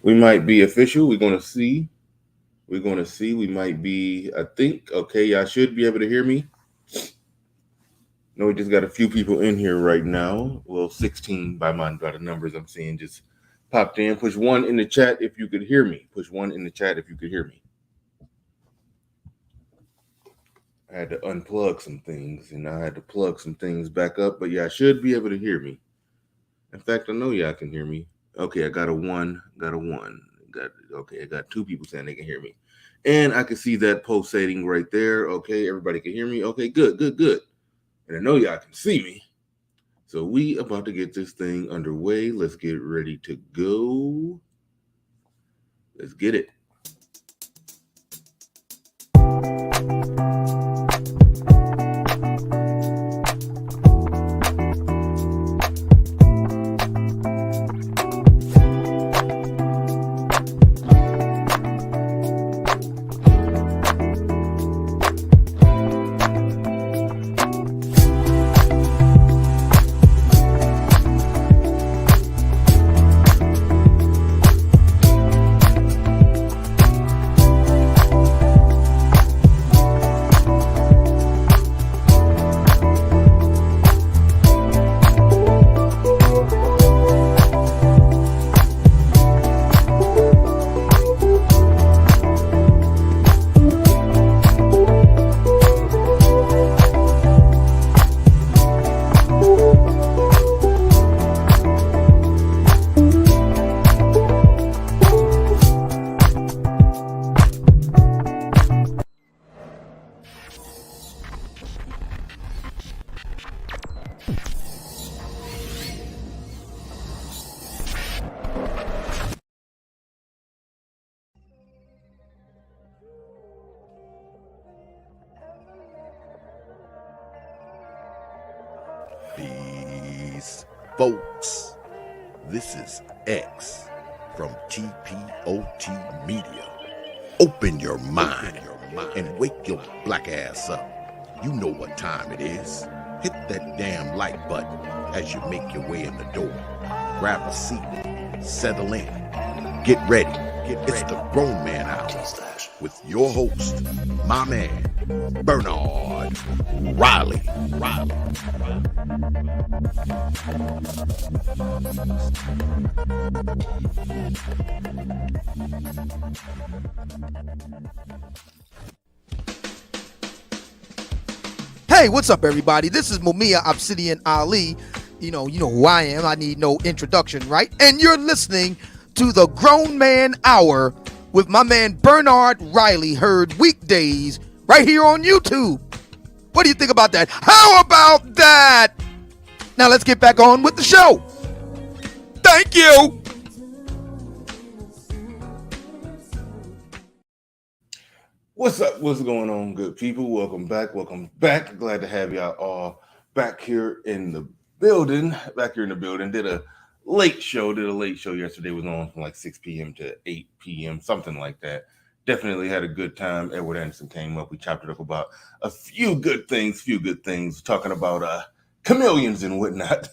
We might be official. We're going to see. We're going to see. We might be, I think. Okay, y'all should be able to hear me. No, we just got a few people in here right now. Well, 16 by the numbers I'm seeing just popped in. Push one in the chat if you could hear me. Push one in the chat if you could hear me. I had to unplug some things and I had to plug some things back up, but y'all should be able to hear me. In fact, I know y'all can hear me. Okay, I got a one. I got two people saying they can hear me. And I can see that pulsating right there. Okay, everybody can hear me. Okay, good. And I know y'all can see me. So we about to get this thing underway. Let's get ready to go. Let's get it. Peace, folks. This is X from TPOT Media. Open your mind and wake your black ass up. You know what time it is. Hit that damn like button as you make your way in the door. Grab a seat, settle in, get ready. It's the Grown Man Hour with your host, my man, Bernard Riley. Hey, what's up, everybody? This is Mumia Obsidian Ali. You know who I am. I need no introduction, right? And you're listening to the Grown Man Hour with my man Bernard Riley, heard weekdays right here on YouTube. What do you think about that? How about that? Now let's get back on with the show. Thank you. What's up? What's going on, good people? Welcome back. Glad to have y'all all back here in the building. Did a late show yesterday. Was on from like 6 p.m. to 8 p.m. something like that. Definitely had a good time. Edward Anderson came up. We chopped it up about a few good things, talking about chameleons and whatnot.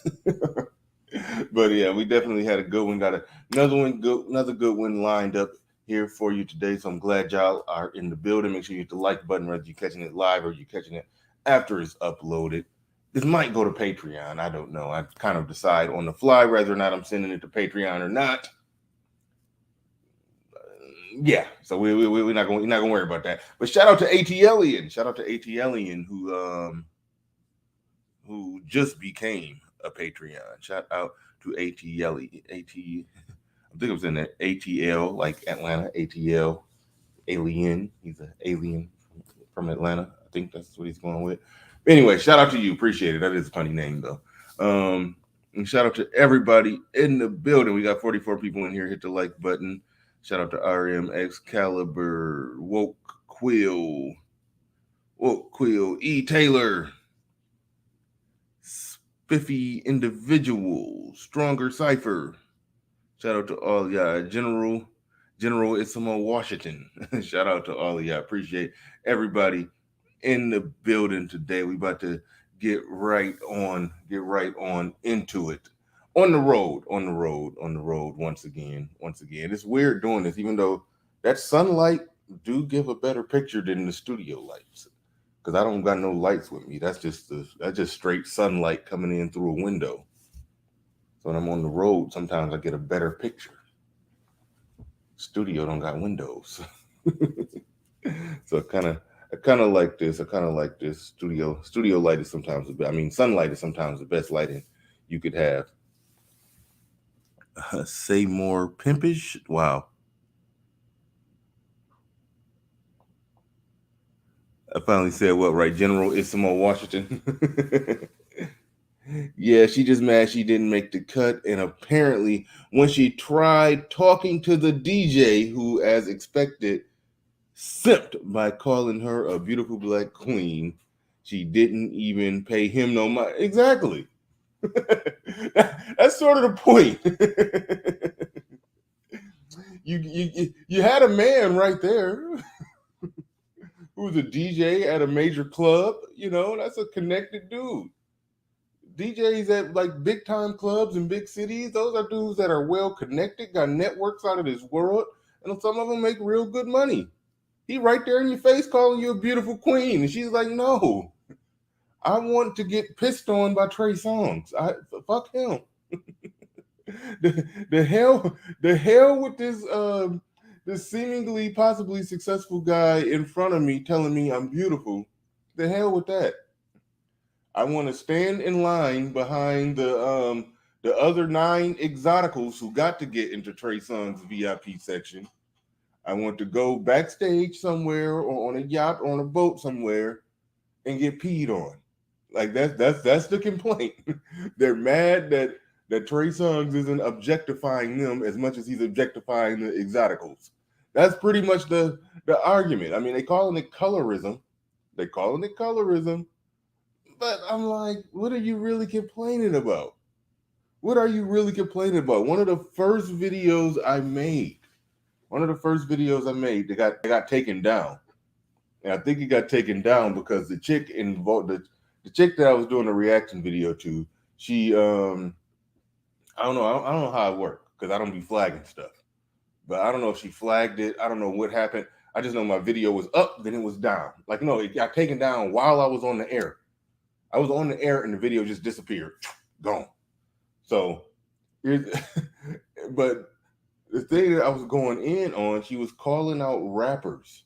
But yeah, we definitely had a good one. Got another good one lined up here for you today. So I'm glad y'all are in the building. Make sure you hit the like button, whether you're catching it live or you're catching it after it's uploaded. This might go to Patreon. I don't know. I kind of decide on the fly whether or not I'm sending it to Patreon or not. Yeah, so we're not gonna worry about that. But shout out to ATLian. Who just became a Patreon. Shout out to ATLian. I think it was in the ATL, like Atlanta, ATL, alien. He's an alien from Atlanta. I think that's what he's going with. Anyway, shout out to you. Appreciate it. That is a funny name, though. And shout out to everybody in the building. We got 44 people in here. Hit the like button. Shout out to RM, Excalibur, Woke Quill, E. Taylor, Spiffy Individual, Stronger Cipher. Shout out to all y'all. General Ismo Washington. Shout out to all of y'all. Appreciate everybody in the building today. We about to get right on into it. On the road once again. It's weird doing this, even though that sunlight do give a better picture than the studio lights. Because I don't got no lights with me. That's just straight sunlight coming in through a window. So when I'm on the road, sometimes I get a better picture. Studio don't got windows. So I kind of like this. Studio light is sometimes sunlight is sometimes the best lighting you could have. Say more pimpish. Wow. I finally said what right, General Ismo Washington. Yeah, she just mad she didn't make the cut, and apparently when she tried talking to the DJ, who, as expected, simped by calling her a beautiful black queen, she didn't even pay him no mind. Exactly. That's sort of the point. You had a man right there who's a DJ at a major club. You know, that's a connected dude. DJs at like big time clubs in big cities, those are dudes that are well connected, got networks out of this world, and some of them make real good money. He right there in your face calling you a beautiful queen, and she's like, no, I want to get pissed on by Trey Songz. Fuck him. the hell with this seemingly possibly successful guy in front of me telling me I'm beautiful. The hell with that. I want to stand in line behind the other 9 exoticals who got to get into Trey Songz VIP section. I want to go backstage somewhere or on a yacht or on a boat somewhere and get peed on. Like that's the complaint. They're mad that Trey Songz isn't objectifying them as much as he's objectifying the exoticals. That's pretty much the argument. I mean, they calling it colorism. But I'm like, what are you really complaining about? One of the first videos I made, they got taken down. And I think it got taken down because the chick involved, the chick that I was doing a reaction video to, she, I don't know how it worked because I don't be flagging stuff. But I don't know if she flagged it. I don't know what happened. I just know my video was up, then it was down. Like, no, it got taken down while I was on the air. I was on the air and the video just disappeared. Gone. So, but the thing that I was going in on, she was calling out rappers.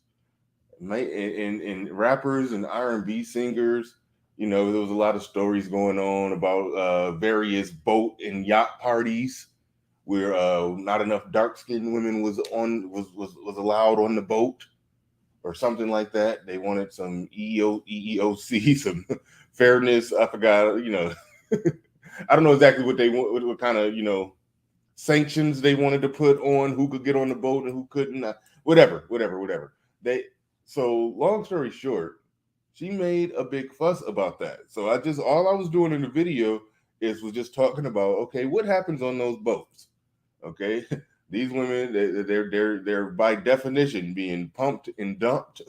And rappers and R&B singers. You know, there was a lot of stories going on about various boat and yacht parties where not enough dark-skinned women was allowed on the boat or something like that. They wanted some EEOC, some fairness. I forgot, you know. I don't know exactly what they want, what kind of, you know, sanctions they wanted to put on who could get on the boat and who couldn't. Whatever. So long story short, she made a big fuss about that. So all I was doing in the video was just talking about, okay, what happens on those boats? Okay, these women, they're by definition being pumped and dumped.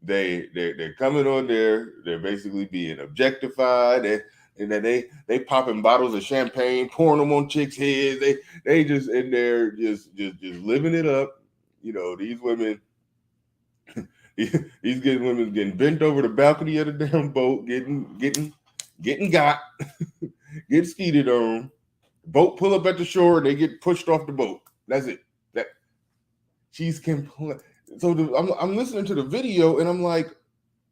They're coming on there. They're basically being objectified. And then they popping bottles of champagne, pouring them on chicks' heads. They just in there just living it up. You know, these women. These women getting bent over the balcony of the damn boat, getting got, get skeeted on. Boat pull up at the shore, they get pushed off the boat. That's it. That she's complaining. So I'm listening to the video and I'm like,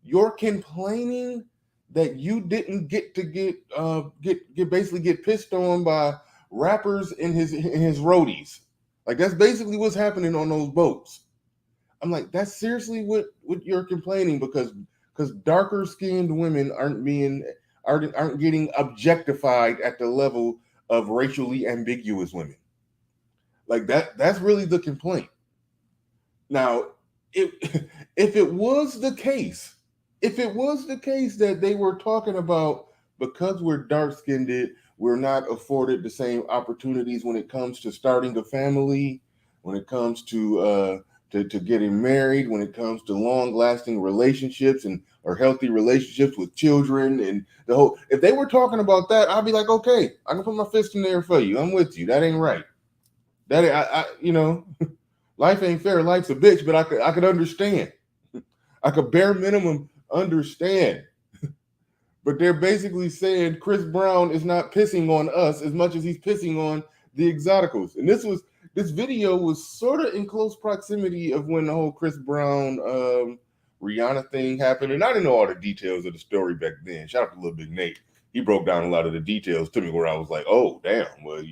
you're complaining that you didn't get basically get pissed on by rappers in his roadies. Like that's basically what's happening on those boats. I'm like, that's seriously what you're complaining because darker skinned women aren't getting objectified at the level of racially ambiguous women. Like that's really the complaint. Now, if it was the case that they were talking about because we're dark skinned, we're not afforded the same opportunities when it comes to starting a family, when it comes to to getting married, when it comes to long-lasting relationships and or healthy relationships with children and the whole. If they were talking about that, I'd be like, okay, I can put my fist in there for you. I'm with you. That ain't right. That I life ain't fair. Life's a bitch. But I could understand. I could bare minimum understand. But they're basically saying Chris Brown is not pissing on us as much as he's pissing on the Exoticals. And this video was sort of in close proximity of when the whole Chris Brown Rihanna thing happened. And I didn't know all the details of the story back then. Shout out to Lil Big Nate. He broke down a lot of the details to me where I was like, oh, damn. Well,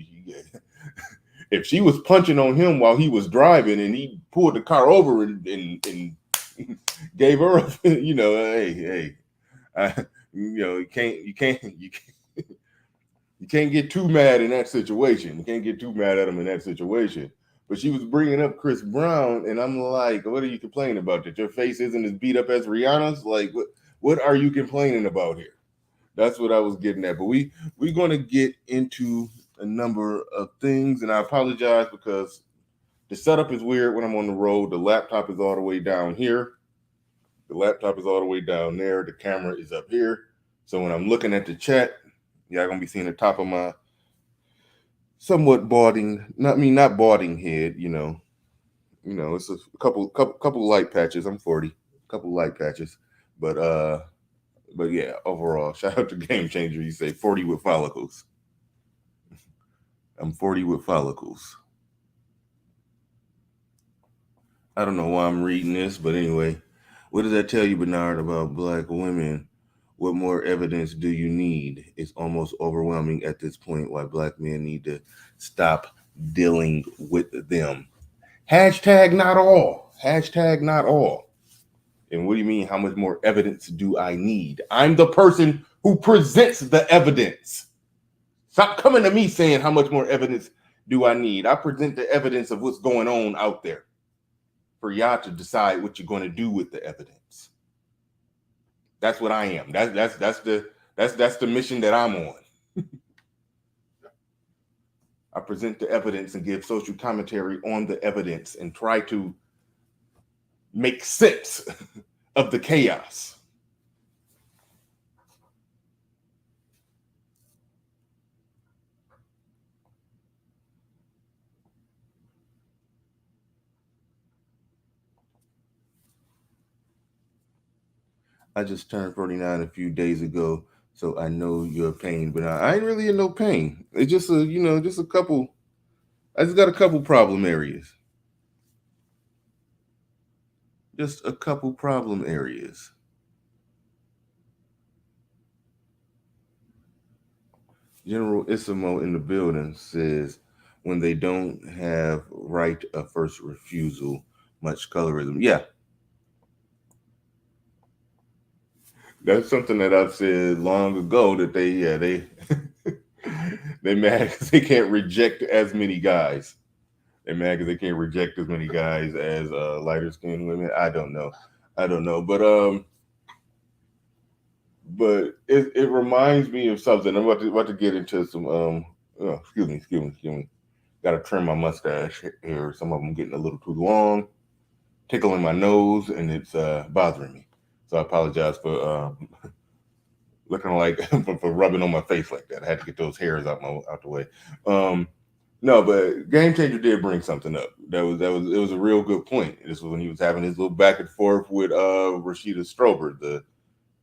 if she was punching on him while he was driving and he pulled the car over and gave her, hey, you can't get too mad in that situation. You can't get too mad at him in that situation. But she was bringing up Chris Brown, and I'm like, what are you complaining about? That your face isn't as beat up as Rihanna's? Like, what are you complaining about here? That's what I was getting at. But we're going to get into a number of things, and I apologize because the setup is weird when I'm on the road. The laptop is all the way down here. The laptop is all the way down there. The camera is up here. So when I'm looking at the chat, y'all gonna be seeing the top of my somewhat balding, not balding head, it's a couple light patches. I'm 40, couple light patches. But yeah, overall, shout out to Game Changer. You say 40 with follicles. I'm 40 with follicles. I don't know why I'm reading this, but anyway. What does that tell you, Bernard, about Black women? What more evidence do you need? It's almost overwhelming at this point why Black men need to stop dealing with them. Hashtag not all. Hashtag not all. And what do you mean, how much more evidence do I need? I'm the person who presents the evidence. Stop coming to me saying how much more evidence do I need. I present the evidence of what's going on out there. For y'all to decide what you're going to do with the evidence. That's what I am. That's the mission that I'm on. I present the evidence and give social commentary on the evidence and try to make sense of the chaos. I just turned 49 a few days ago, so I know your pain, but I ain't really in no pain. It's just just a couple. I just got a couple problem areas. Just a couple problem areas. General Isimo in the building says, when they don't have right of first refusal, much colorism. Yeah. That's something that I've said long ago, that they they mad because they can't reject as many guys. They're mad because they can't reject as many guys as lighter skinned women. I don't know, but it reminds me of something. I'm about to get into some excuse me. Got to trim my mustache here. Some of them getting a little too long, tickling my nose, and it's bothering me. So I apologize for looking like for rubbing on my face like that. I had to get those hairs out the way. No, but Game Changer did bring something up. It was a real good point. This was when he was having his little back and forth with Rashida Strober,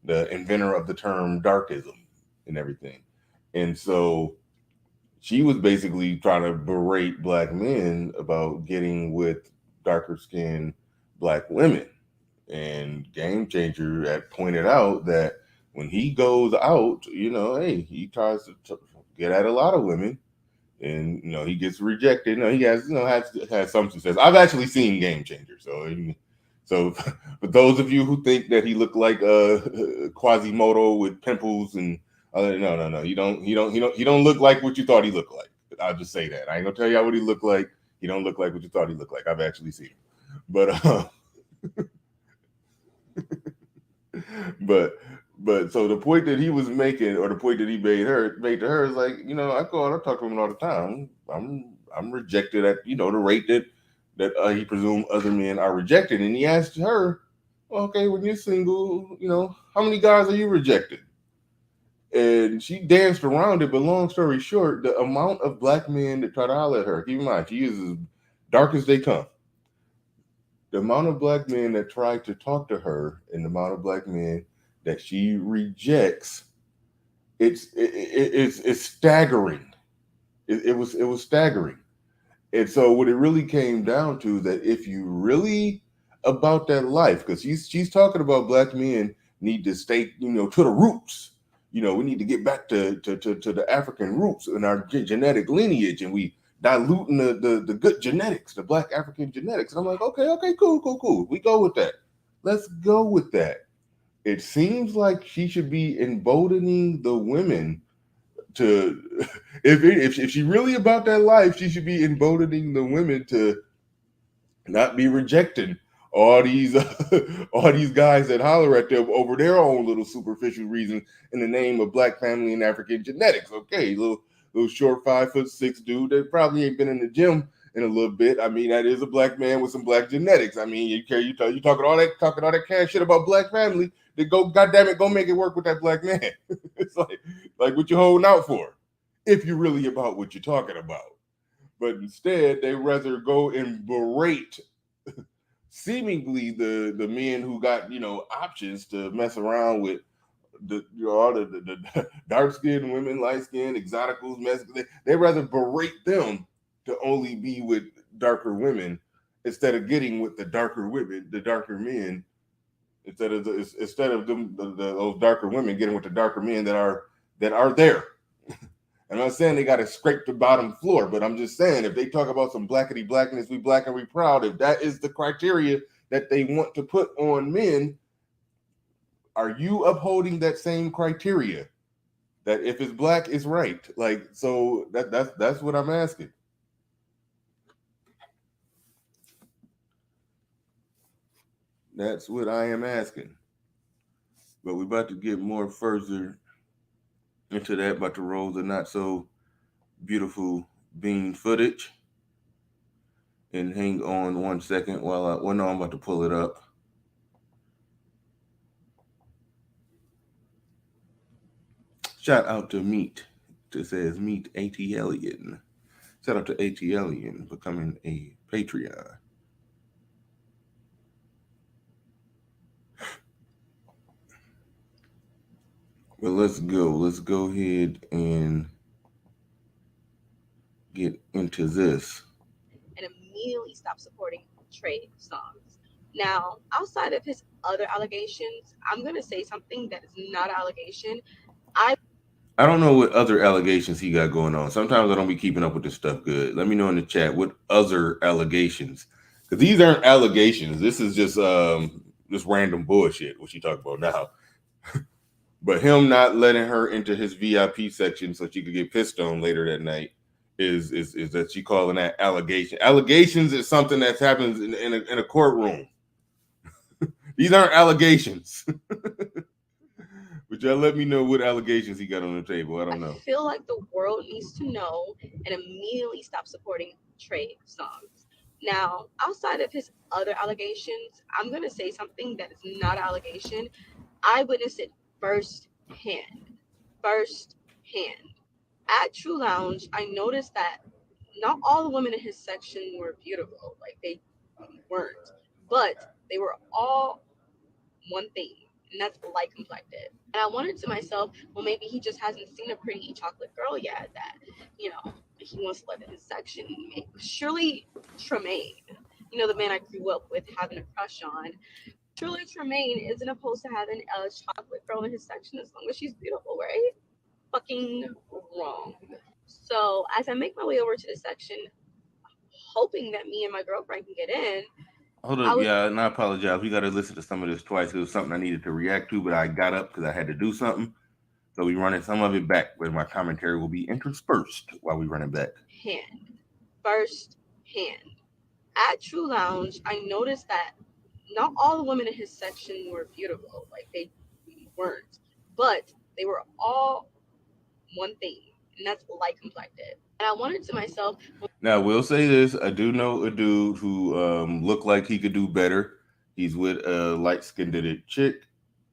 the inventor of the term darkism and everything. And so she was basically trying to berate Black men about getting with darker skinned Black women. And Game Changer had pointed out that when he goes out, he tries to get at a lot of women, and he gets rejected. He has some success. I've actually seen Game Changer, so for those of you who think that he looked like Quasimodo with pimples and no, he don't look like what you thought he looked like. I'll just say that. I ain't gonna tell y'all what he looked like. He don't look like what you thought he looked like. I've actually seen him, but. But so the point that he was making, or the point that he made to her is like, I talk to women all the time. I'm rejected at the rate that that he presumed other men are rejected. And he asked her, well, okay, when you're single, how many guys are you rejected? And she danced around it, but long story short, the amount of black men that try to holler at her, keep in mind, she is as dark as they come. The amount of black men that try to talk to her and the amount of black men that she rejects, it's staggering. It was staggering. And so what it really came down to, that if you really about that life, because she's talking about black men need to stay, to the roots. We need to get back to the African roots and our genetic lineage, and we diluting the good genetics, the black African genetics. And I'm like, okay, cool. We go with that. Let's go with that. It seems like she should be emboldening the women to, if she really about that life, she should be emboldening the women to not be rejecting all these all these guys that holler at them over their own little superficial reasons in the name of black family and African genetics. Okay, little short 5'6" dude that probably ain't been in the gym in a little bit. I mean, that is a black man with some black genetics. I mean, you talking all that cash shit about black family. Then go, goddamn it, go make it work with that black man. It's like what you holding out for, if you're really about what you're talking about. But instead, they rather go and berate seemingly the men who got options to mess around with all the dark skinned women, light skinned exoticals, Mexicans. They rather berate them to only be with darker women instead of getting with the darker women, the darker men. Instead of them, those darker women getting with the darker men that are there. I'm not saying they got to scrape the bottom floor, but I'm just saying, if they talk about some blackity blackness, we black and we proud, if that is the criteria that they want to put on men, are you upholding that same criteria? That if it's black, it's right. Like, so that's what I'm asking. That's what I am asking. But we're about to get more further into that, about to roll the not so beautiful bean footage. And hang on 1 second while I'm about to pull it up. Shout out to Meat. It says Meat ATLian. Shout out to ATLian becoming a Patreon. Well, let's go. Let's go ahead and get into this. And immediately stopped supporting Trey Songz. Now, outside of his other allegations, I'm going to say something that is not an allegation. I don't know what other allegations he got going on. Sometimes I don't be keeping up with this stuff good. Let me know in the chat what other allegations. Because these aren't allegations. This is just random bullshit, what she talking about now. But him not letting her into his VIP section so she could get pissed on later that night is that she calling that allegation. Allegations is something that happens in a courtroom. These aren't allegations. But y'all let me know what allegations he got on the table. I don't know. I feel like the world needs to know and immediately stop supporting Trey Songz. Now, outside of his other allegations, I'm going to say something that is not an allegation. I witnessed it firsthand. At True Lounge, I noticed that not all the women in his section were beautiful. Like, they weren't. But they were all one thing, and that's light complected. And I wondered to myself, well, maybe he just hasn't seen a pretty chocolate girl yet that, he wants to let in his section. Surely Tremaine, the man I grew up with having a crush on, surely Tremaine isn't opposed to having a chocolate girl in his section as long as she's beautiful, right? Fucking wrong. So as I make my way over to the section, hoping that me and my girlfriend can get in. Hold up, yeah, and I apologize. We got to listen to some of this twice. It was something I needed to react to, but I got up because I had to do something. So we running some of it back, where my commentary will be interspersed while we run it back. First hand. At True Lounge, I noticed that not all the women in his section were beautiful. Like, they weren't. But they were all one thing, and that's light complected. And I wondered to myself, Now, we'll say this: I do know a dude who looked like he could do better. He's with a light-skinned chick.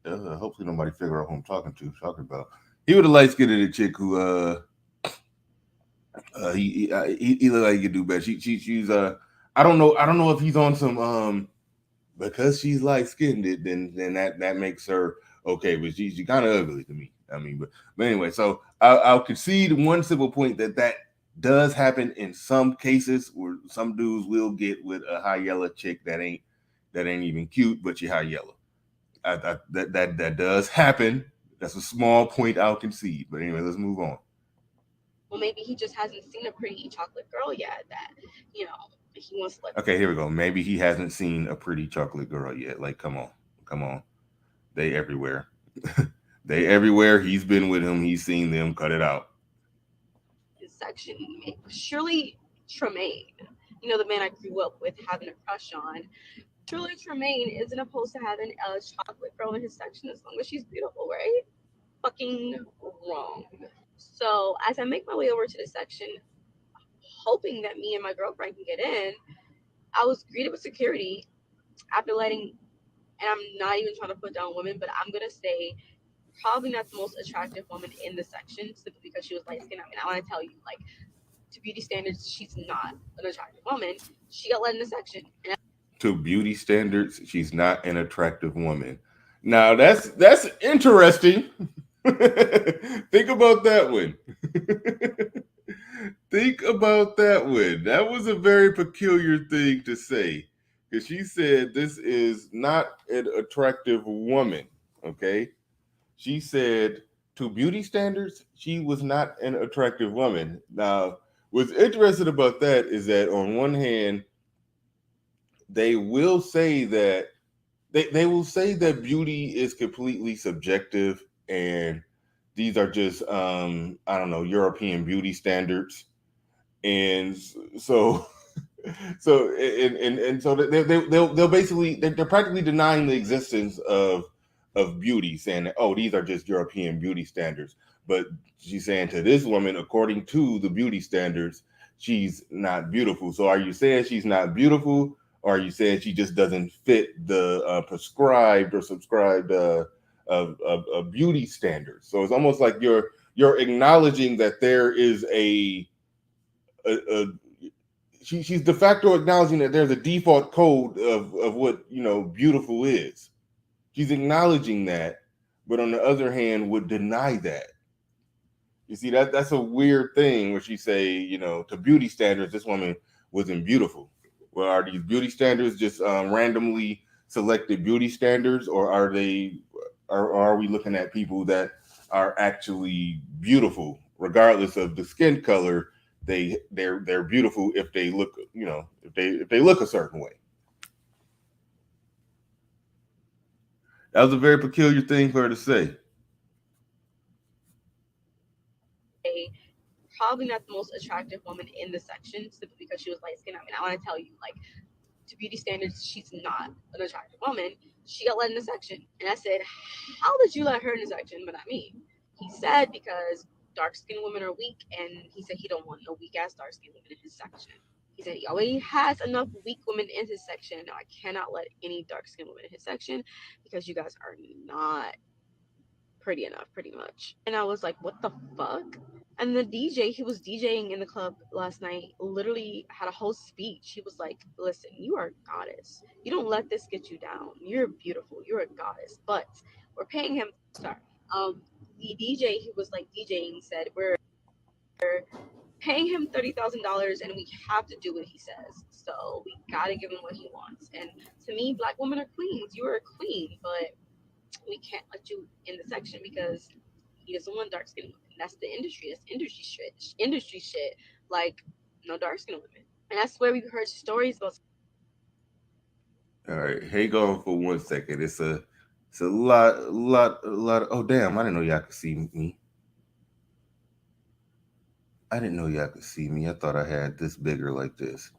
Hopefully, nobody figure out who I'm talking about. He was a light-skinned chick who he looked like he could do better. She's I don't know if he's on some because she's light-skinned, then that makes her okay, but she kind of ugly to me. I mean, but anyway, so I'll concede one simple point that does happen in some cases where some dudes will get with a high yellow chick that ain't even cute, but she high yellow. That does happen. That's a small point I'll concede. But anyway, let's move on. well, maybe he just hasn't seen a pretty chocolate girl yet that, you know, he wants to like. Okay, here we go. Maybe he hasn't seen a pretty chocolate girl yet. Like, come on. They everywhere. They everywhere. He's been with him. He's seen them. Cut it out. His section. Surely Tremaine, you know, the man I grew up with having a crush on. Surely Tremaine isn't opposed to having a chocolate girl in his section as long as she's beautiful, right? Fucking wrong. So as I make my way over to the section, hoping that me and my girlfriend can get in, I was greeted with security after letting, and I'm not even trying to put down women, but I'm gonna say probably not the most attractive woman in the section simply because she was light skinned. I mean, I want to tell you, like, to beauty standards, she's not an attractive woman. She got let in the section. And To beauty standards, she's not an attractive woman. Now that's interesting. Think about that one. Think about that one. That was a very peculiar thing to say. Because she said this is not an attractive woman. Okay. She said to beauty standards, she was not an attractive woman. Now, what's interesting about that is that on one hand, they will say that they will say that beauty is completely subjective and these are just I don't know, European beauty standards. And so and so they'll basically they're practically denying the existence of beauty, saying that, oh, these are just European beauty standards. But she's saying to this woman, according to the beauty standards, she's not beautiful. So are you saying she's not beautiful, or are you saying she just doesn't fit the prescribed or subscribed beauty standards? So it's almost like you're acknowledging that there is a she's de facto acknowledging that there's a default code of what, you know, beautiful is. She's acknowledging that, but on the other hand would deny that. You see, that's a weird thing where she say, you know, to beauty standards, this woman wasn't beautiful. Well, are these beauty standards just randomly selected beauty standards, or are we looking at people that are actually beautiful, regardless of the skin color? They're beautiful if they look, you know, if they look a certain way. That was a very peculiar thing for her to say. probably not the most attractive woman in the section simply because she was light skinned. I mean, I want to tell you, like, to beauty standards, she's not an attractive woman. She got let in the section. And I said, how did you let her in the section, but not me? He said, because dark skinned women are weak, and he said he don't want no weak ass dark skinned women in his section. He said he already has enough weak women in his section. Now I cannot let any dark skinned women in his section because you guys are not pretty enough, pretty much. And I was like, what the fuck? And the DJ, he was DJing in the club last night, literally had a whole speech. He was like, listen, you are a goddess. You don't let this get you down. You're beautiful. You're a goddess. But we're paying him. Sorry. The DJ, he was like DJing, said, we're paying him $30,000 and we have to do what he says. So we gotta give him what he wants. And to me, black women are queens. You are a queen, but we can't let you in the section because he doesn't want dark skinned women. That's the industry. That's industry shit. Industry shit. Like, no dark skinned women. And that's where we've heard stories about. All right, hang on for 1 second. It's a lot. Oh damn! I didn't know y'all could see me. I didn't know y'all could see me. I thought I had this bigger like this.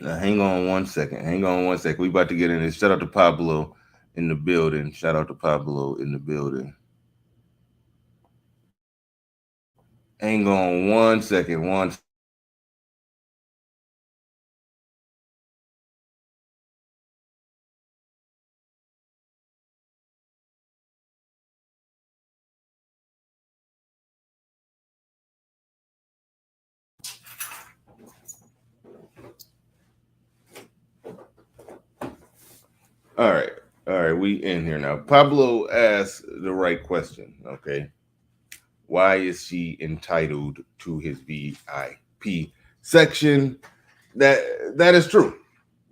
Now, hang on 1 second. Hang on 1 second. We about to get in this. Shout out to Pablo in the building. Shout out to Pablo in the building. Hang on 1 second. All right. All right. We in here now. Pablo asked the right question. Okay. Why is she entitled to his VIP section? That is true.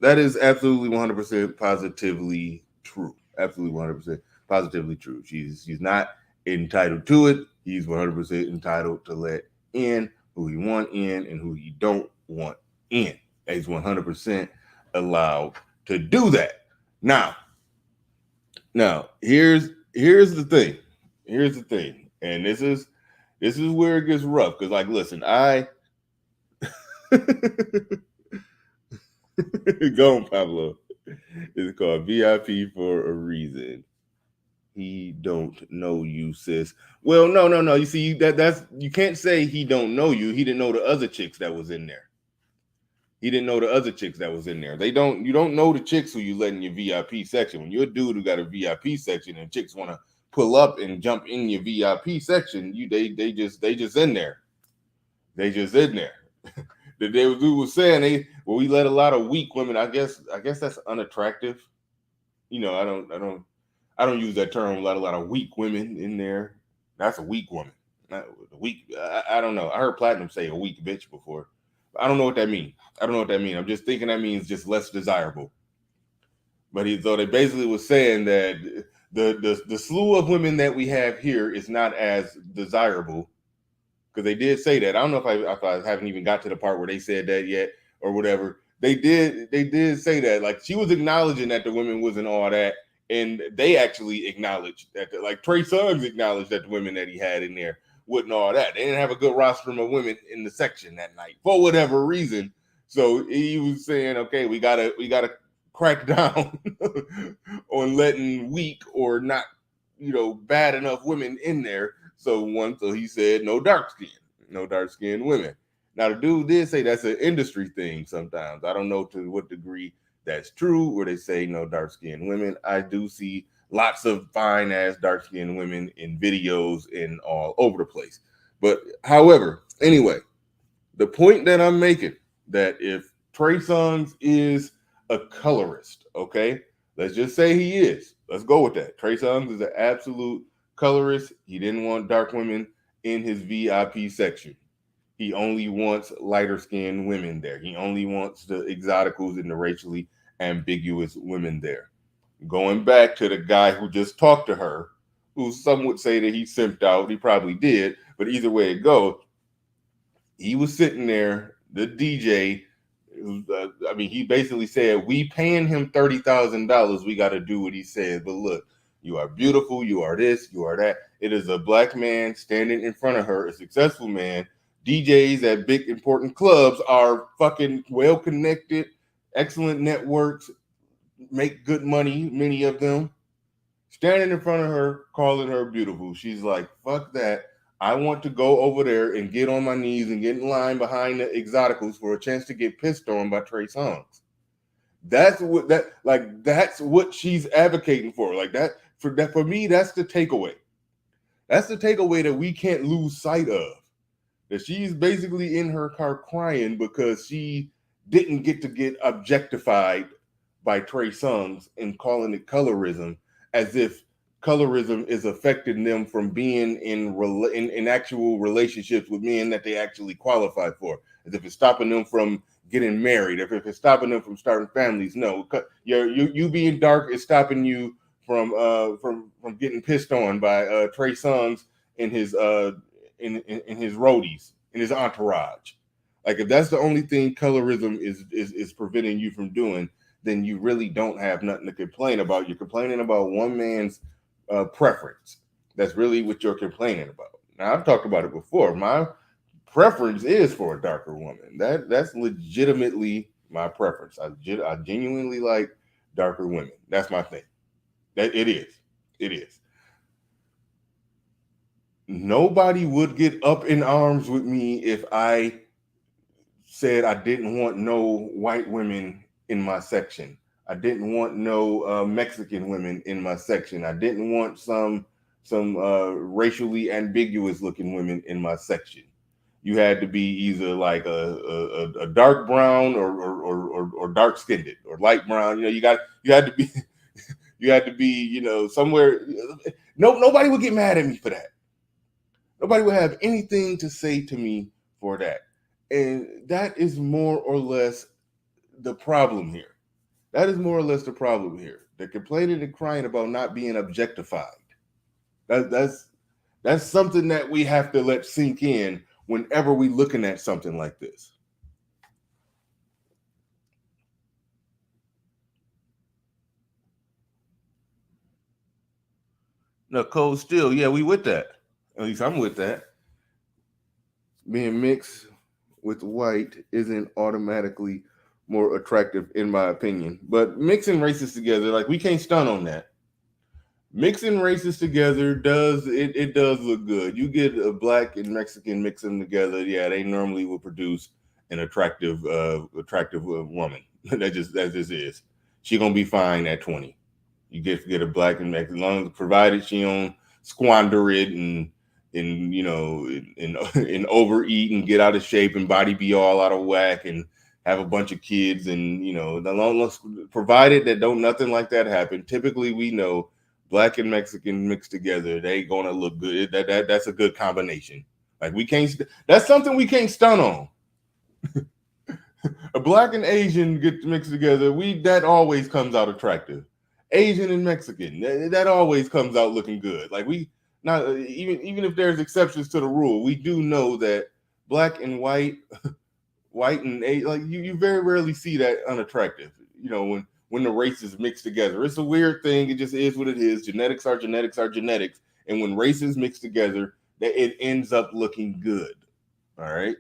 That is absolutely 100% positively true. Absolutely 100% positively true. She's not entitled to it. He's 100% entitled to let in who he want in and who he don't want in. He's 100% allowed to do that. Now, here's the thing. Here's the thing. And this is where it gets rough. Because, like, listen, go on, Pablo. It's called VIP for a reason. He don't know you, sis. Well, no. You see, that's you can't say he don't know you. He didn't know the other chicks that was in there. He didn't know the other chicks that was in there. You don't know the chicks who you let in your VIP section. When you're a dude who got a VIP section and chicks want to pull up and jump in your VIP section, they just in there. They just in there. The dude was saying we let a lot of weak women. I guess that's unattractive. You know, I don't use that term. Let a lot of weak women in there. That's a weak woman. Not weak. I don't know. I heard Platinum say a weak bitch before. I don't know what that means. I'm just thinking that means just less desirable. But so they basically was saying that the slew of women that we have here is not as desirable, because they did say that. I don't know if I haven't even got to the part where they said that yet or whatever. They did say that. Like, she was acknowledging that the women wasn't all that, and they actually acknowledged that. Like Trey Songz acknowledged that the women that he had in there wasn't all that. They didn't have a good rostrum of women in the section that night for whatever reason. So he was saying, okay, we gotta crack down on letting weak or not, bad enough women in there. So he said no dark skinned women. Now the dude did say that's an industry thing sometimes. I don't know to what degree that's true, where they say no dark skinned women. I do see lots of fine ass dark skinned women in videos and all over the place. But however, anyway, the point that I'm making, that if Trey Songz is a colorist, okay, let's just say he is. Let's go with that. Trey Songz is an absolute colorist. He didn't want dark women in his VIP section. He only wants lighter skinned women there. He only wants the exoticals and the racially ambiguous women there. Going back to the guy who just talked to her, who some would say that he simped out. He probably did, but either way it goes, he was sitting there, the DJ. He basically said, we paying him $30,000. We got to do what he said. But look, you are beautiful. You are this, you are that. It is a black man standing in front of her, a successful man. DJs at big important clubs are fucking well connected, excellent networks, make good money, many of them. Standing in front of her, calling her beautiful. She's like, fuck that. I want to go over there and get on my knees and get in line behind the exoticals for a chance to get pissed on by Trey Songz. That's what she's advocating for. Like that for me, that's the takeaway. That's the takeaway that we can't lose sight of. That she's basically in her car crying because she didn't get objectified by Trey Songz and calling it colorism, as if colorism is affecting them from being in actual relationships with men that they actually qualify for, as if it's stopping them from getting married, if it's stopping them from starting families. No, you being dark is stopping you from getting pissed on by Trey Songz and his in his roadies, in his entourage. Like, if that's the only thing colorism is preventing you from doing, then you really don't have nothing to complain about. You're complaining about one man's preference. That's really what you're complaining about. Now, I've talked about it before. My preference is for a darker woman. That's legitimately my preference. I genuinely like darker women. That's my thing. That it is. nobody would get up in arms with me if I said I didn't want no white women in my section. I didn't want no Mexican women in my section. I didn't want some racially ambiguous looking women in my section. You had to be either like a dark brown or dark skinned or light brown. You had to be you had to be somewhere. No, nobody would get mad at me for that. Nobody would have anything to say to me for that. And that is more or less the problem here. That is more or less the problem here. They're complaining and crying about not being objectified. That's something that we have to let sink in whenever we looking at something like this. No, cold still, yeah, we with that. At least I'm with that. Being mixed with white isn't automatically more attractive, in my opinion. But mixing races together, like we can't stun on that. Mixing races together it does look good. You get a black and Mexican mix them together, yeah, they normally will produce an attractive woman. That just is. She gonna be fine at 20. You get a black and Mexican, as long as provided she don't squander it and and overeat and get out of shape and body be all out of whack and have a bunch of kids and the long provided that don't nothing like that happen. Typically, we know black and Mexican mixed together, they gonna look good. That's a good combination. Like we can't. That's something we can't stun on. A black and Asian get mixed together, that always comes out attractive. Asian and Mexican, that always comes out looking good. Like we not even if there's exceptions to the rule, we do know that black and white and like you very rarely see that unattractive. When the races mix together, it's a weird thing. It just is what it is. Genetics are genetics are genetics, and when races mix together, that it ends up looking good. All right.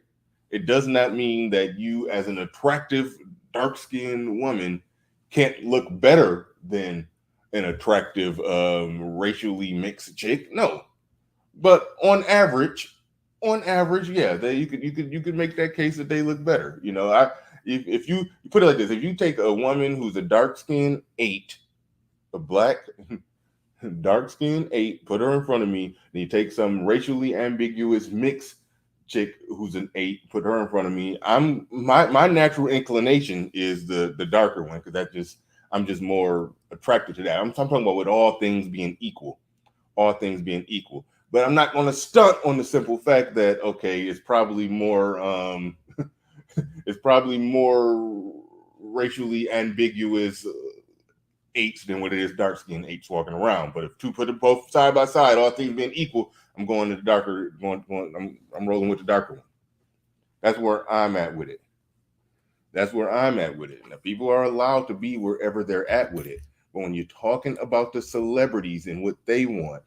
It does not mean that you, as an attractive dark-skinned woman, can't look better than an attractive racially mixed chick. No, but on average, yeah, you could make that case that they look better. If you put it like this, if you take a woman who's a dark skin 8, a black dark skin 8, put her in front of me, and you take some racially ambiguous mixed chick who's an 8, put her in front of me. My natural inclination is the darker one because I'm just more attracted to that. I'm talking about with all things being equal, But I'm not going to stunt on the simple fact that okay, it's probably more it's probably more racially ambiguous 8s than what it is dark skinned 8s walking around. But if two put it both side by side, all things being equal, I'm going to the darker. I'm rolling with the darker one. That's where I'm at with it. Now, people are allowed to be wherever they're at with it. But when you're talking about the celebrities and what they want,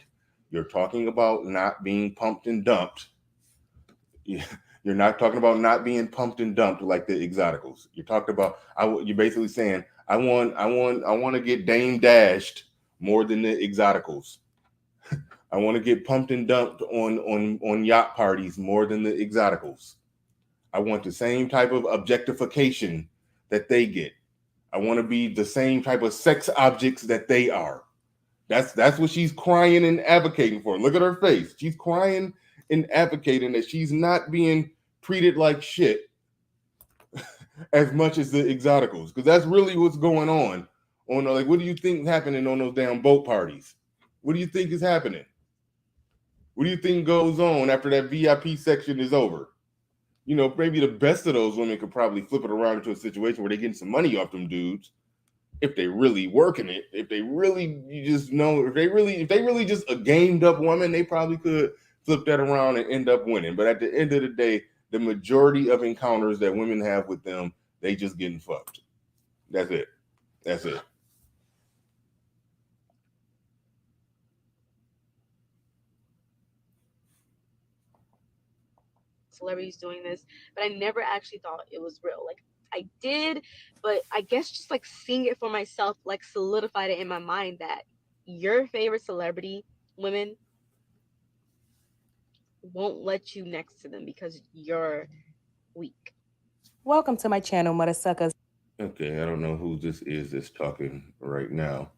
you're talking about not being pumped and dumped. You're not talking about not being pumped and dumped like the exoticals. You're talking about you're basically saying I want to get Dame dashed more than the exoticals. I want to get pumped and dumped on yacht parties more than the exoticals. I want the same type of objectification that they get. I want to be the same type of sex objects that they are. That's what she's crying and advocating for. Look at her face. She's crying and advocating that she's not being treated like shit as much as the exoticals, because that's really what's going on. Like, what do you think is happening on those damn boat parties? What do you think is happening? What do you think goes on after that VIP section is over? Maybe the best of those women could probably flip it around into a situation where they're getting some money off them dudes. If they really working it, if they really just a gamed up woman, they probably could flip that around and end up winning. But at the end of the day, the majority of encounters that women have with them, they just getting fucked. That's it. Celebrities doing this, but I never actually thought it was real. Like I did, but I guess just like seeing it for myself like solidified it in my mind that your favorite celebrity women won't let you next to them because you're weak. Welcome to my channel, Mother Suckers. Okay, I don't know who this is that's talking right now.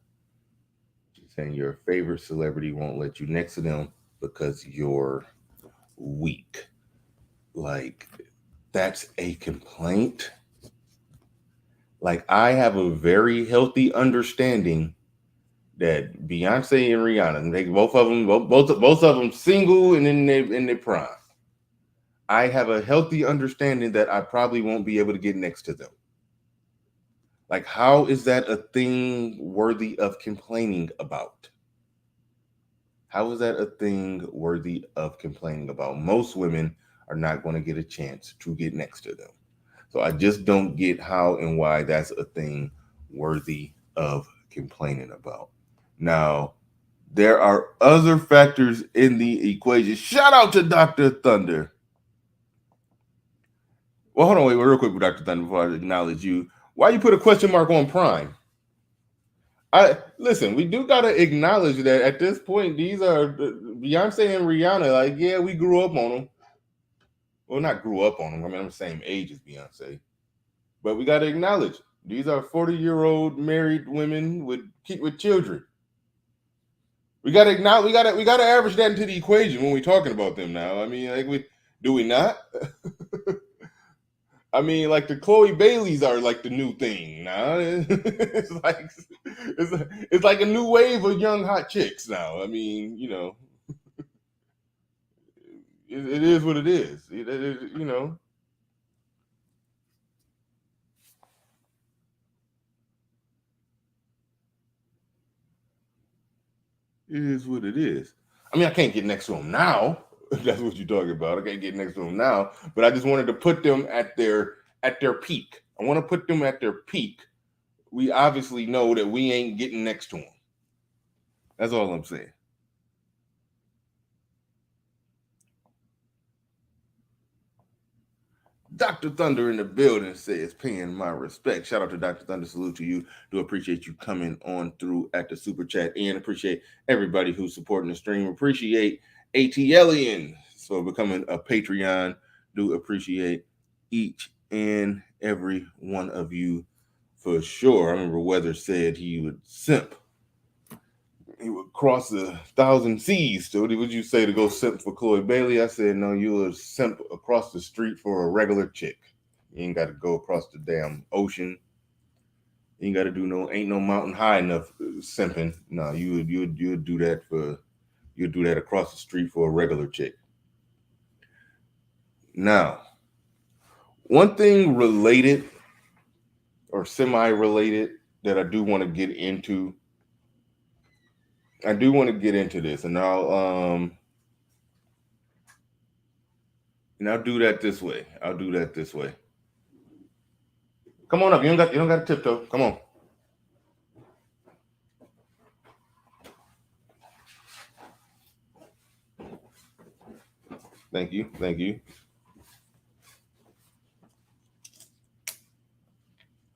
She's saying your favorite celebrity won't let you next to them because you're weak. Like, that's a complaint. Like, I have a very healthy understanding that Beyonce and Rihanna, they both of them single and in their prime. I have a healthy understanding that I probably won't be able to get next to them. Like, how is that a thing worthy of complaining about? How is that a thing worthy of complaining about? Most women are not going to get a chance to get next to them. So I just don't get how and why that's a thing worthy of complaining about. Now, there are other factors in the equation. Shout out to Dr. Thunder. Well, hold on, wait, real quick, Dr. Thunder, before I acknowledge you. Why you put a question mark on Prime? Listen, we do gotta acknowledge that at this point, these are Beyonce and Rihanna. Like, yeah, we grew up on them. Well, not grew up on them. I mean, I'm the same age as Beyonce, but we gotta acknowledge these are 40-year-old married women with children. We gotta acknowledge. We gotta average that into the equation when we're talking about them now. I mean, like, do we not? I mean, like, the Chloe Baileys are like the new thing now. It's like a new wave of young hot chicks now. I mean, you know, it is what it is. You know. It is what it is. I mean, I can't get next to them now. If that's what you're talking about. I can't get next to them now, but I just wanted to put them at their peak. I want to put them at their peak. We obviously know that we ain't getting next to them. That's all I'm saying. Dr. Thunder in the building says, paying my respect. Shout out to Dr. Thunder. Salute to you. Do appreciate you coming on through at the super chat, and appreciate everybody who's supporting the stream. Appreciate ATLian for becoming a Patreon. Do appreciate each and every one of you for sure. I remember Weather said he would simp. He would cross 1,000 seas. So what would you say to go simp for Chloe Bailey? I said, no, you would simp across the street for a regular chick. You ain't got to go across the damn ocean. You ain't got to do ain't no mountain high enough simping. No, you would do that you'd do that across the street for a regular chick. Now, one thing related or semi-related that I do want to get into. I do want to get into this, and I'll do that this way. I'll do that this way. Come on up. You don't got to tiptoe. Come on. Thank you. Thank you.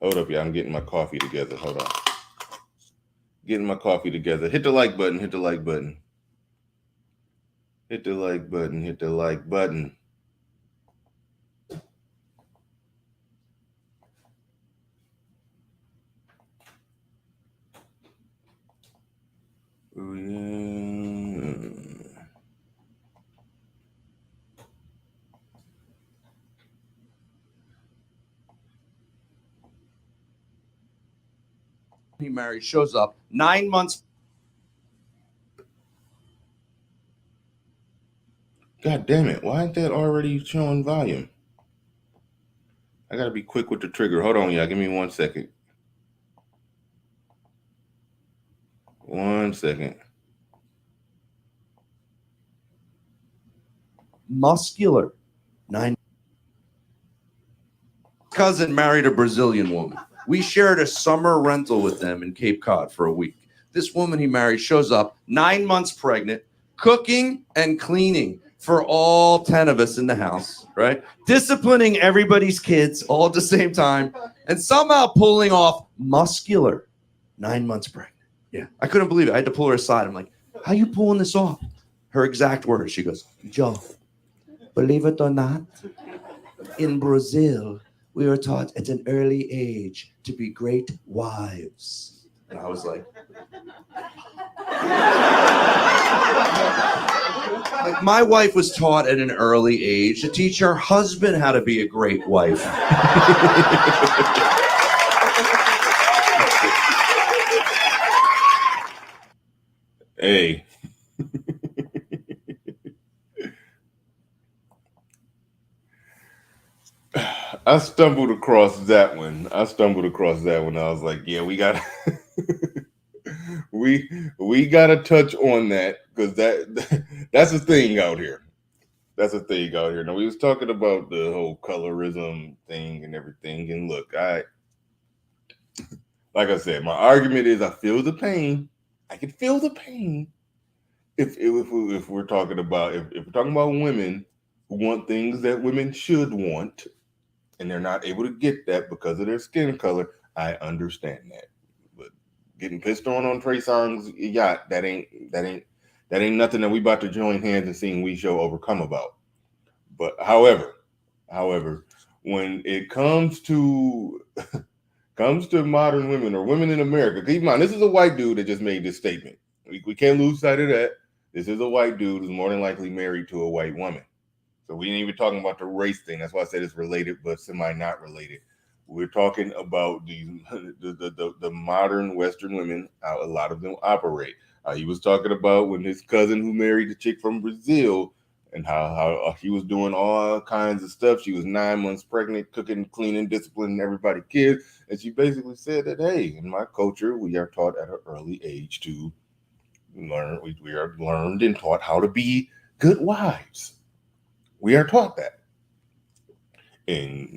Hold up, y'all. I'm getting my coffee together. Hold on. Getting my coffee together. Hit the like button. Hit the like button. Hit the like button. Hit the like button. Oh, yeah. He married, shows up 9 months. God damn it. Why ain't that already showing volume? I got to be quick with the trigger. Hold on, y'all. Give me 1 second. 1 second. Muscular. 9. Cousin married a Brazilian woman. We shared a summer rental with them in Cape Cod for a week. This woman he married shows up 9 months pregnant, cooking and cleaning for all 10 of us in the house, right? Disciplining everybody's kids all at the same time, and somehow pulling off muscular. 9 months pregnant. Yeah, I couldn't believe it. I had to pull her aside. I'm like, how you pulling this off? Her exact words. She goes, Joe, Believe it or not, in Brazil, we were taught at an early age to be great wives. And I was like, my wife was taught at an early age to teach her husband how to be a great wife. Hey. I stumbled across that one. I was like, yeah, we got we got to touch on that because that's a thing out here. That's a thing out here. Now, we was talking about the whole colorism thing and everything. And look, like I said, my argument is I feel the pain. I can feel the pain if we're talking about if we're talking about women who want things that women should want, and they're not able to get that because of their skin color. I understand that, but getting pissed on Trey Songz yacht, that ain't nothing that we about to join hands and sing "We Shall Overcome" about. But however, when it comes to modern women or women in America, keep in mind, this is a white dude that just made this statement. We can't lose sight of that. This is a white dude who's more than likely married to a white woman. So we ain't even talking about the race thing. That's why I said it's related, but semi not related. We're talking about the modern Western women, how a lot of them operate. He was talking about when his cousin who married the chick from Brazil and how he was doing all kinds of stuff. She was 9 months pregnant, cooking, cleaning, disciplining everybody kids. And she basically said that, hey, in my culture, we are taught at an early age to learn. We are learned and taught how to be good wives. We are taught that. And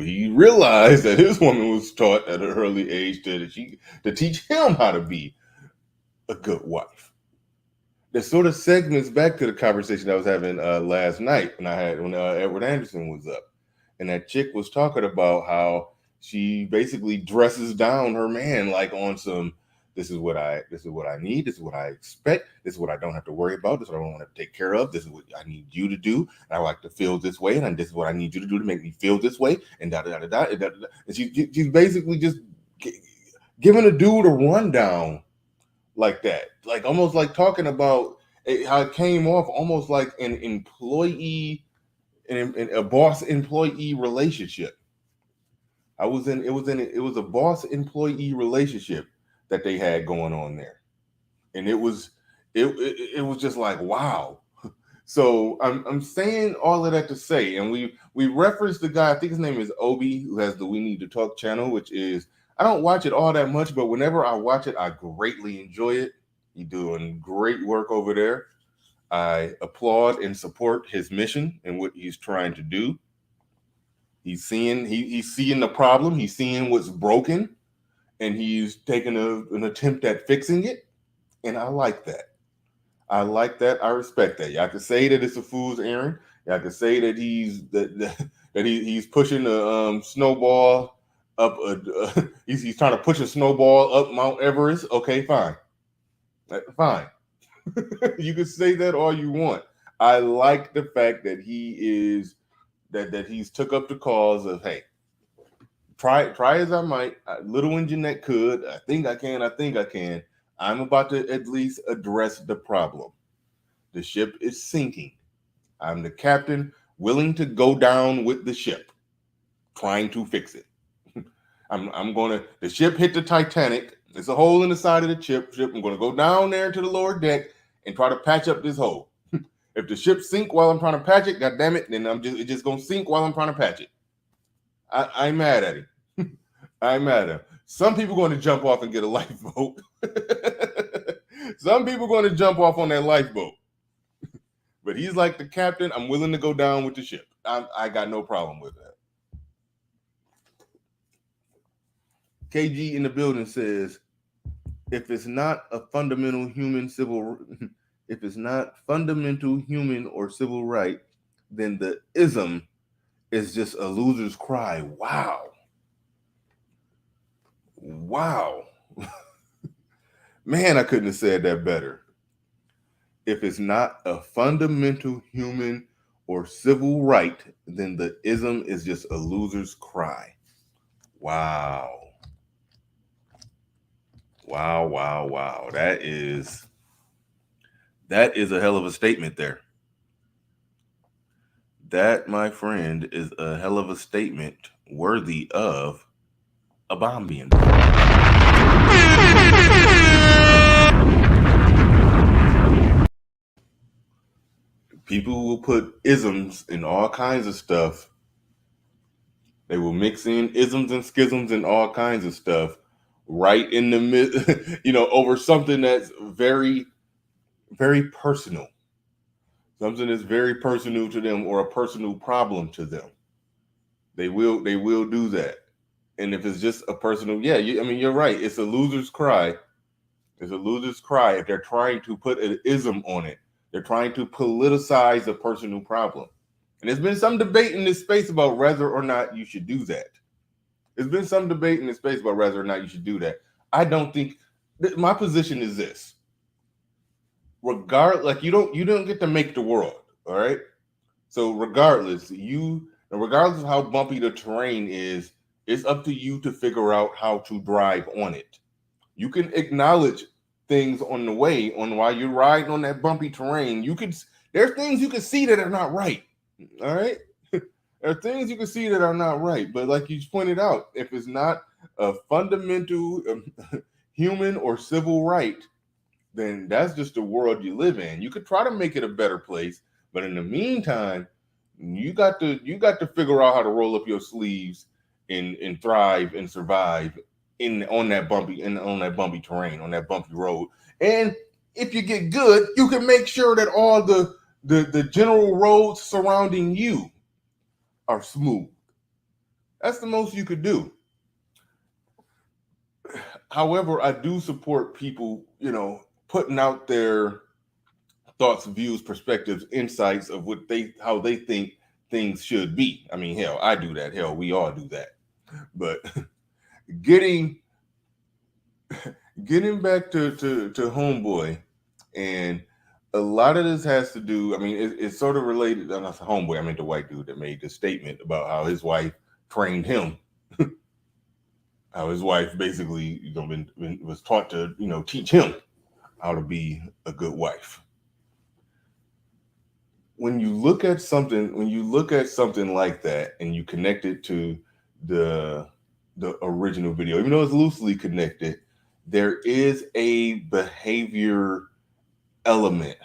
he realized that his woman was taught at an early age to teach him how to be a good wife. That sort of segments back to the conversation I was having last night when Edward Anderson was up. And that chick was talking about how she basically dresses down her man like on some, this is what I need, this is what I expect, this is what I don't have to worry about, this is what I don't want to take care of, this is what I need you to do, and I like to feel this way, and this is what I need you to do to make me feel this way, and da-da-da-da-da. And she's basically just giving a dude a rundown like that, like almost like talking about how it came off almost like an employee, a boss-employee relationship. It was a boss-employee relationship that they had going on there, and it was just like, wow. So I'm saying all of that to say, and we referenced the guy, I think his name is Obi, who has the We Need to Talk channel, which is, I don't watch it all that much, but whenever I watch it, I greatly enjoy it. He's doing great work over there. I applaud and support his mission and what he's trying to do. He's seeing the problem, he's seeing what's broken, and he's taking an attempt at fixing it. And I like that. I respect that. Y'all can say that it's a fool's errand. Y'all can say that he's pushing a snowball up. He's trying to push a snowball up Mount Everest. Okay, fine. Fine. You can say that all you want. I like the fact that he's took up the cause of, hey, try as I might, little engine that could, I think I can. I'm about to at least address the problem. The ship is sinking. I'm the captain, willing to go down with the ship, trying to fix it. The ship hit the Titanic. There's a hole in the side of the ship. I'm going to go down there to the lower deck and try to patch up this hole. If the ship sink while I'm trying to patch it, God damn it, then it's just going to sink while I'm trying to patch it. I'm mad at him. I'm mad at him. Some people are going to jump off and get a lifeboat. Some people are going to jump off on that lifeboat. But he's like the captain. I'm willing to go down with the ship. I got no problem with that. KG in the building says, if it's not fundamental human or civil right, then the ism is just a loser's cry. Wow. Man, I couldn't have said that better. If it's not a fundamental human or civil right, then the ism is just a loser's cry. Wow. Wow, wow, wow. That is a hell of a statement there. That, my friend, is a hell of a statement worthy of a bomb being dropped. People will put isms in all kinds of stuff. They will mix in isms and schisms and all kinds of stuff right in the mid, over something that's very, very personal. Something that's very personal to them or a personal problem to them. They will do that. And if it's just a personal, you're right. It's a loser's cry. It's a loser's cry if they're trying to put an ism on it. They're trying to politicize a personal problem. And there's been some debate in this space about whether or not you should do that. There's been some debate in this space about whether or not you should do that. I don't think my position is this. Like you don't get to make the world, all right? So regardless of how bumpy the terrain is, it's up to you to figure out how to drive on it. You can acknowledge things on the way, while you're riding on that bumpy terrain. There's things you can see that are not right. All right. There are things you can see that are not right. But like you pointed out, if it's not a fundamental human or civil right, then that's just the world you live in. You could try to make it a better place, but in the meantime, you got to figure out how to roll up your sleeves and thrive and survive on that bumpy terrain, on that bumpy road. And if you get good, you can make sure that all the general roads surrounding you are smooth. That's the most you could do. However, I do support people, putting out their thoughts, views, perspectives, insights of how they think things should be. I mean, hell, I do that. Hell, we all do that. But getting back to Homeboy, and a lot of this has to do, it's sort of related. I'm not Homeboy, I meant the white dude that made the statement about how his wife trained him. How his wife basically was taught to teach him how to be a good wife. When you look at something like that and you connect it to the original video, even though it's loosely connected, there is a behavior element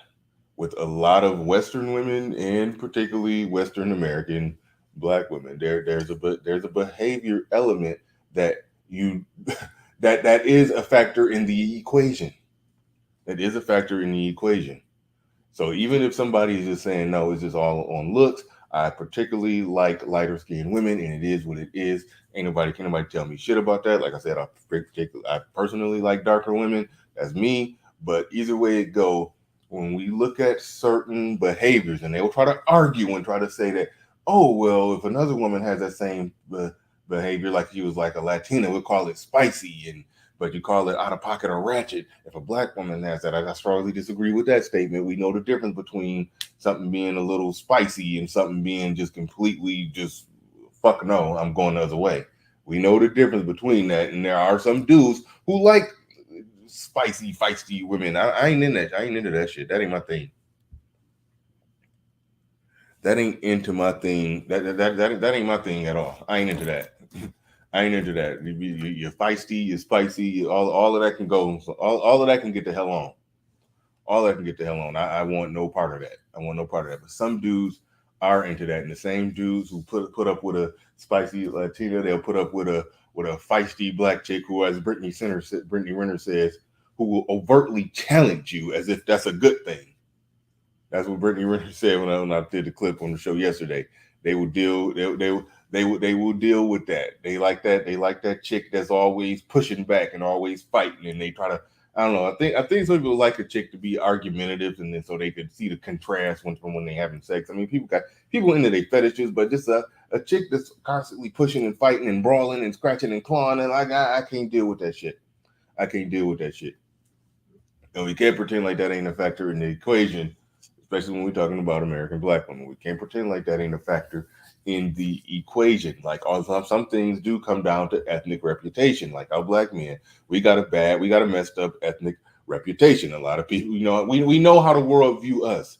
with a lot of Western women, and particularly Western American Black women. There's a behavior element that that is a factor in the equation. That is a factor in the equation. So even if somebody is just saying, no, it's just all on looks, I particularly like lighter skinned women, and it is what it is. Can nobody tell me shit about that. Like I said, I personally like darker women. That's me. But either way it go, when we look at certain behaviors, and they will try to argue and try to say that, oh, well, if another woman has that same behavior, like she was like a Latina, we'll call it spicy, but you call it out of pocket or ratchet. If a Black woman has that, I strongly disagree with that statement. We know the difference between something being a little spicy and something being just completely just fuck no, I'm going the other way. We know the difference between that, and there are some dudes who like spicy, feisty women. I ain't in that. I ain't into that shit. That ain't my thing. That ain't into my thing. That ain't my thing at all. I ain't into that. I ain't into that. You're feisty, you're spicy, all of that can go. All of that can get the hell on. All that can get the hell on. I want no part of that. But some dudes are into that, and the same dudes who put up with a spicy Latina, they'll put up with a feisty Black chick who, as Brittany Renner says, who will overtly challenge you as if that's a good thing. That's what Brittany Renner said when I did the clip on the show yesterday. They will deal. They will deal with that. They like that. They like that chick that's always pushing back and always fighting, and they try to. I don't know. I think some people like a chick to be argumentative, and then so they could see the contrast from when they having sex. I mean, people into their fetishes, but just a chick that's constantly pushing and fighting and brawling and scratching and clawing, and I can't deal with that shit. And we can't pretend like that ain't a factor in the equation. especially when we're talking about American black women. We can't pretend like that ain't a factor in the equation. Like some things do come down to ethnic reputation. Like our black men, we got a messed up ethnic reputation. A lot of people, we know how the world view us.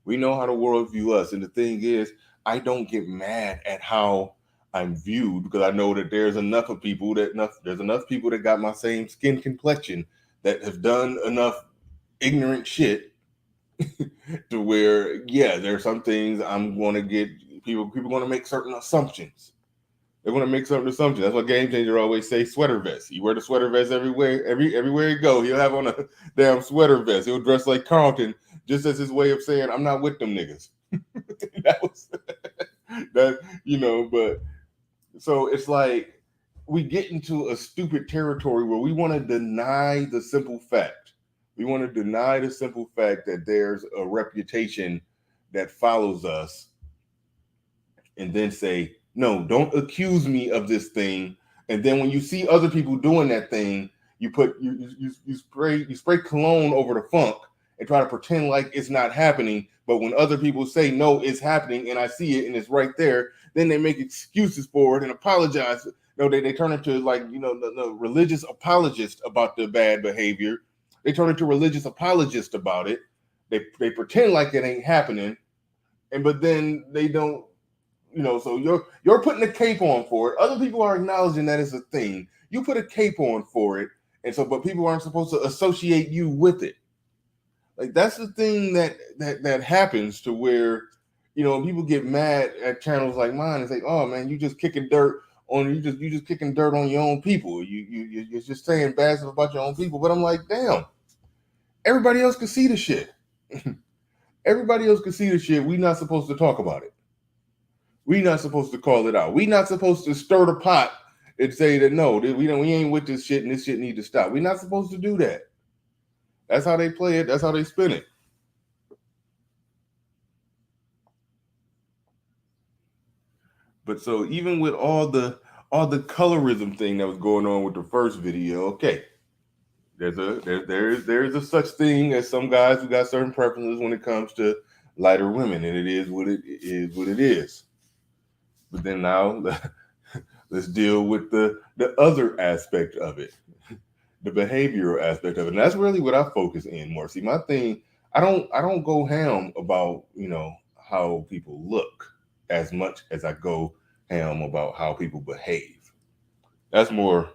We know how the world view us. And the thing is, I don't get mad at how I'm viewed, because I know that there's enough people that got my same skin complexion that have done enough ignorant shit to where, yeah, there's some things I'm going to get people going to make certain assumptions. They're going to make certain assumptions. That's what Game Changer always say, sweater vest. He wear the sweater vest everywhere he go. He'll have on a damn sweater vest. He'll dress like Carlton, just as his way of saying, I'm not with them niggas. That was that, but so it's like we get into a stupid territory where we want to deny the simple fact. We want to deny the simple fact that there's a reputation that follows us, and then say, no, don't accuse me of this thing. And then when you see other people doing that thing, you spray cologne over the funk and try to pretend like it's not happening. But when other people say, no, it's happening, and I see it and it's right there, then they make excuses for it and apologize. They turn into the religious apologist about the bad behavior. They turn into religious apologist about it. They pretend like it ain't happening, but then they don't. So you're putting a cape on for it. Other people are acknowledging that it's a thing. You put a cape on for it, but people aren't supposed to associate you with it. Like, that's the thing that happens, to where, people get mad at channels like mine and say, "Oh man, you just kicking dirt on you just kicking dirt on your own people. You're just saying bad stuff about your own people." But I'm like, damn, everybody else can see the shit. Everybody else can see the shit. We're not supposed to talk about it. We're not supposed to call it out. We're not supposed to stir the pot and say that, no, we ain't with this shit and this shit need to stop. We're not supposed to do that. That's how they play it. That's how they spin it. But so even with all the colorism thing that was going on with the first video, okay, there's a such thing as some guys who got certain preferences when it comes to lighter women, and it is what it is. But then now let's deal with the other aspect of it, the behavioral aspect of it. And that's really what I focus in more. See, my thing, I don't go ham about, how people look as much as I go ham about how people behave. That's more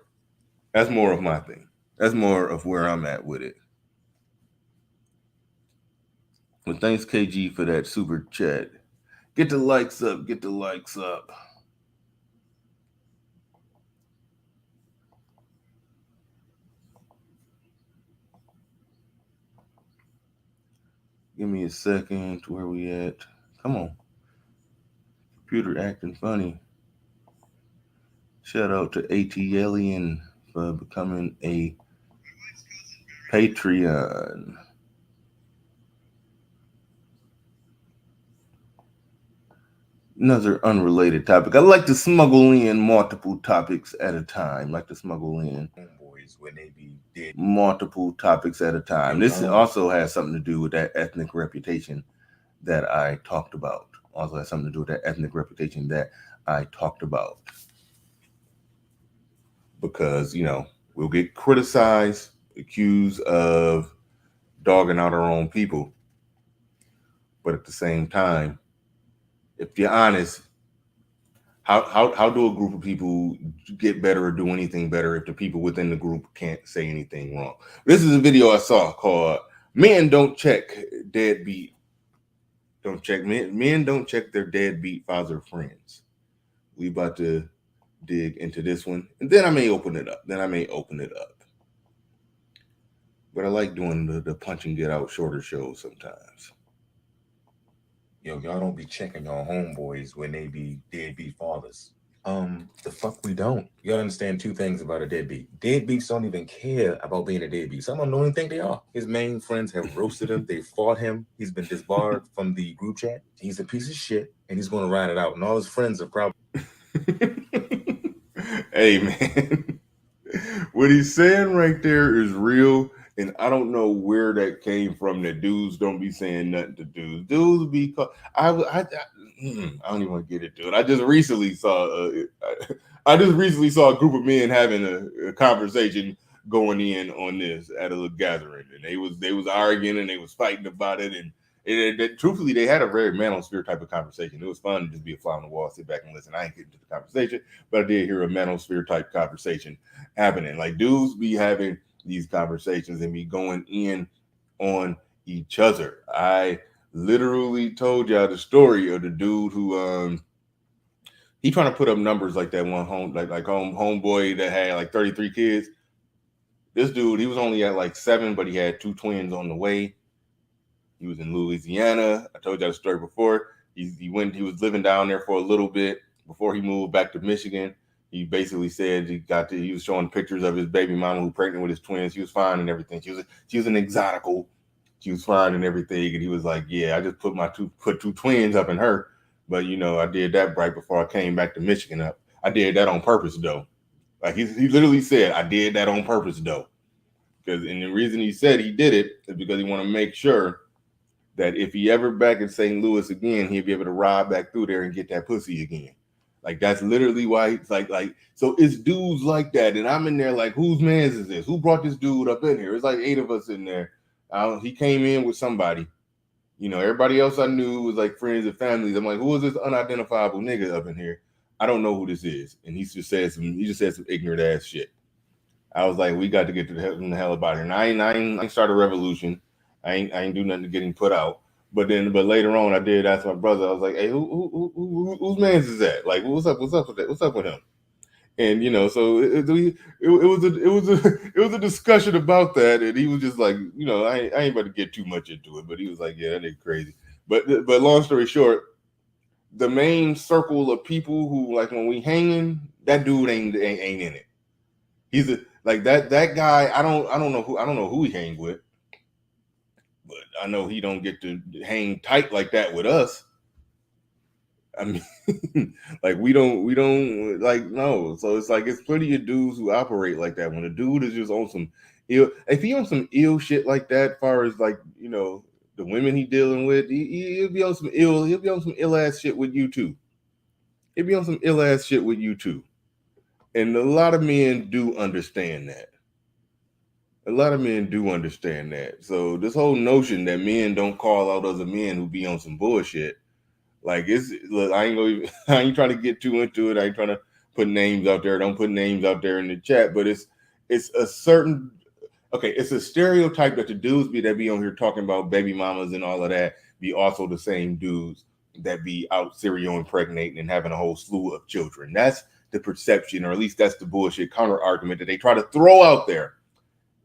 of my thing. That's more of where I'm at with it. Well, thanks, KG, for that super chat. Get the likes up. Get the likes up. Give me a second. Where we at? Come on. Computer acting funny. Shout out to ATLian for becoming a Patreon. Another unrelated topic. I like to smuggle in multiple topics at a time. Homeboys when they be dead. Multiple topics at a time. This also has something to do with that ethnic reputation that I talked about. Because, we'll get criticized, accused of dogging out our own people. But at the same time, if you're honest, how do a group of people get better or do anything better if the people within the group can't say anything wrong? This is a video I saw called "Men Don't Check Deadbeat." Men don't check their deadbeat father friends. We about to dig into this one, and then I may open it up. But I like doing the punch and get out shorter shows sometimes. Yo, y'all don't be checking your homeboys when they be deadbeat fathers. The fuck we don't. You gotta understand two things about a deadbeat. Deadbeats don't even care about being a deadbeat. Some of them don't even think they are. His main friends have roasted him. They fought him. He's been disbarred from the group chat. He's a piece of shit, and he's gonna ride it out. And all his friends are probably... Hey, man. What he's saying right there is real And I don't know where that came from. That dudes don't be saying nothing to dudes. Dudes be called. I don't even want to get into it. I just recently saw. I just recently saw a group of men having a conversation going in on this at a little gathering, and they was arguing and they was fighting about it, and truthfully, they had a very manosphere type of conversation. It was fun to just be a fly on the wall, sit back and listen. I ain't getting to the conversation, but I did hear a manosphere type conversation happening. Like dudes be having these conversations and be going in on each other. I literally told y'all the story of the dude who he trying to put up numbers like that one homeboy that had like 33 kids. This dude, he was only at like 7, but he had 2 twins on the way. He was in Louisiana. I told y'all the story before. He was living down there for a little bit before he moved back to Michigan. He basically said he was showing pictures of his baby mama who pregnant with his twins. She was fine and everything. She was an exotical. She was fine and everything. And he was like, yeah, I just put 2 twins up in her. But I did that right before I came back to Michigan. I did that on purpose though. Like he literally said, I did that on purpose though. And the reason he said he did it is because he want to make sure that if he ever back in St. Louis again, he'll be able to ride back through there and get that pussy again. Like that's literally why it's like so it's dudes like that, and I'm in there like, whose man's is this? Who brought this dude up in here? It's like 8 of us in there. He came in with somebody. Everybody else I knew was like friends and families. I'm like, who is this unidentifiable nigga up in here? I don't know who this is, and he just said some ignorant ass shit. I was like, we got to get to the hell about it. And I ain't start a revolution. I ain't do nothing to get him put out. But later on, I did ask my brother. I was like, "Hey, whose man's is that? Like, what's up with that? What's up with him?" And so it was a discussion about that, and he was just like, I ain't about to get too much into it, but he was like, "Yeah, that nigga crazy." But long story short, the main circle of people who like when we hanging, that dude ain't in it. He's that guy. I don't know who he hang with. But I know he don't get to hang tight like that with us. I mean, like we don't like no. So it's like it's plenty of dudes who operate like that. When a dude is just on some ill, if he on some ill shit like that, as far as like the women he dealing with, he'll be on some ill ass shit with you too. He'll be on some ill ass shit with you too. And a lot of men do understand that. A lot of men do understand that. So this whole notion that men don't call out other men who be on some bullshit, like I ain't trying to get too into it. I ain't trying to put names out there. Don't put names out there in the chat. But it's a certain it's a stereotype that the dudes that be on here talking about baby mamas and all of that be also the same dudes that be out serial impregnating and having a whole slew of children. That's the perception, or at least that's the bullshit counter argument that they try to throw out there.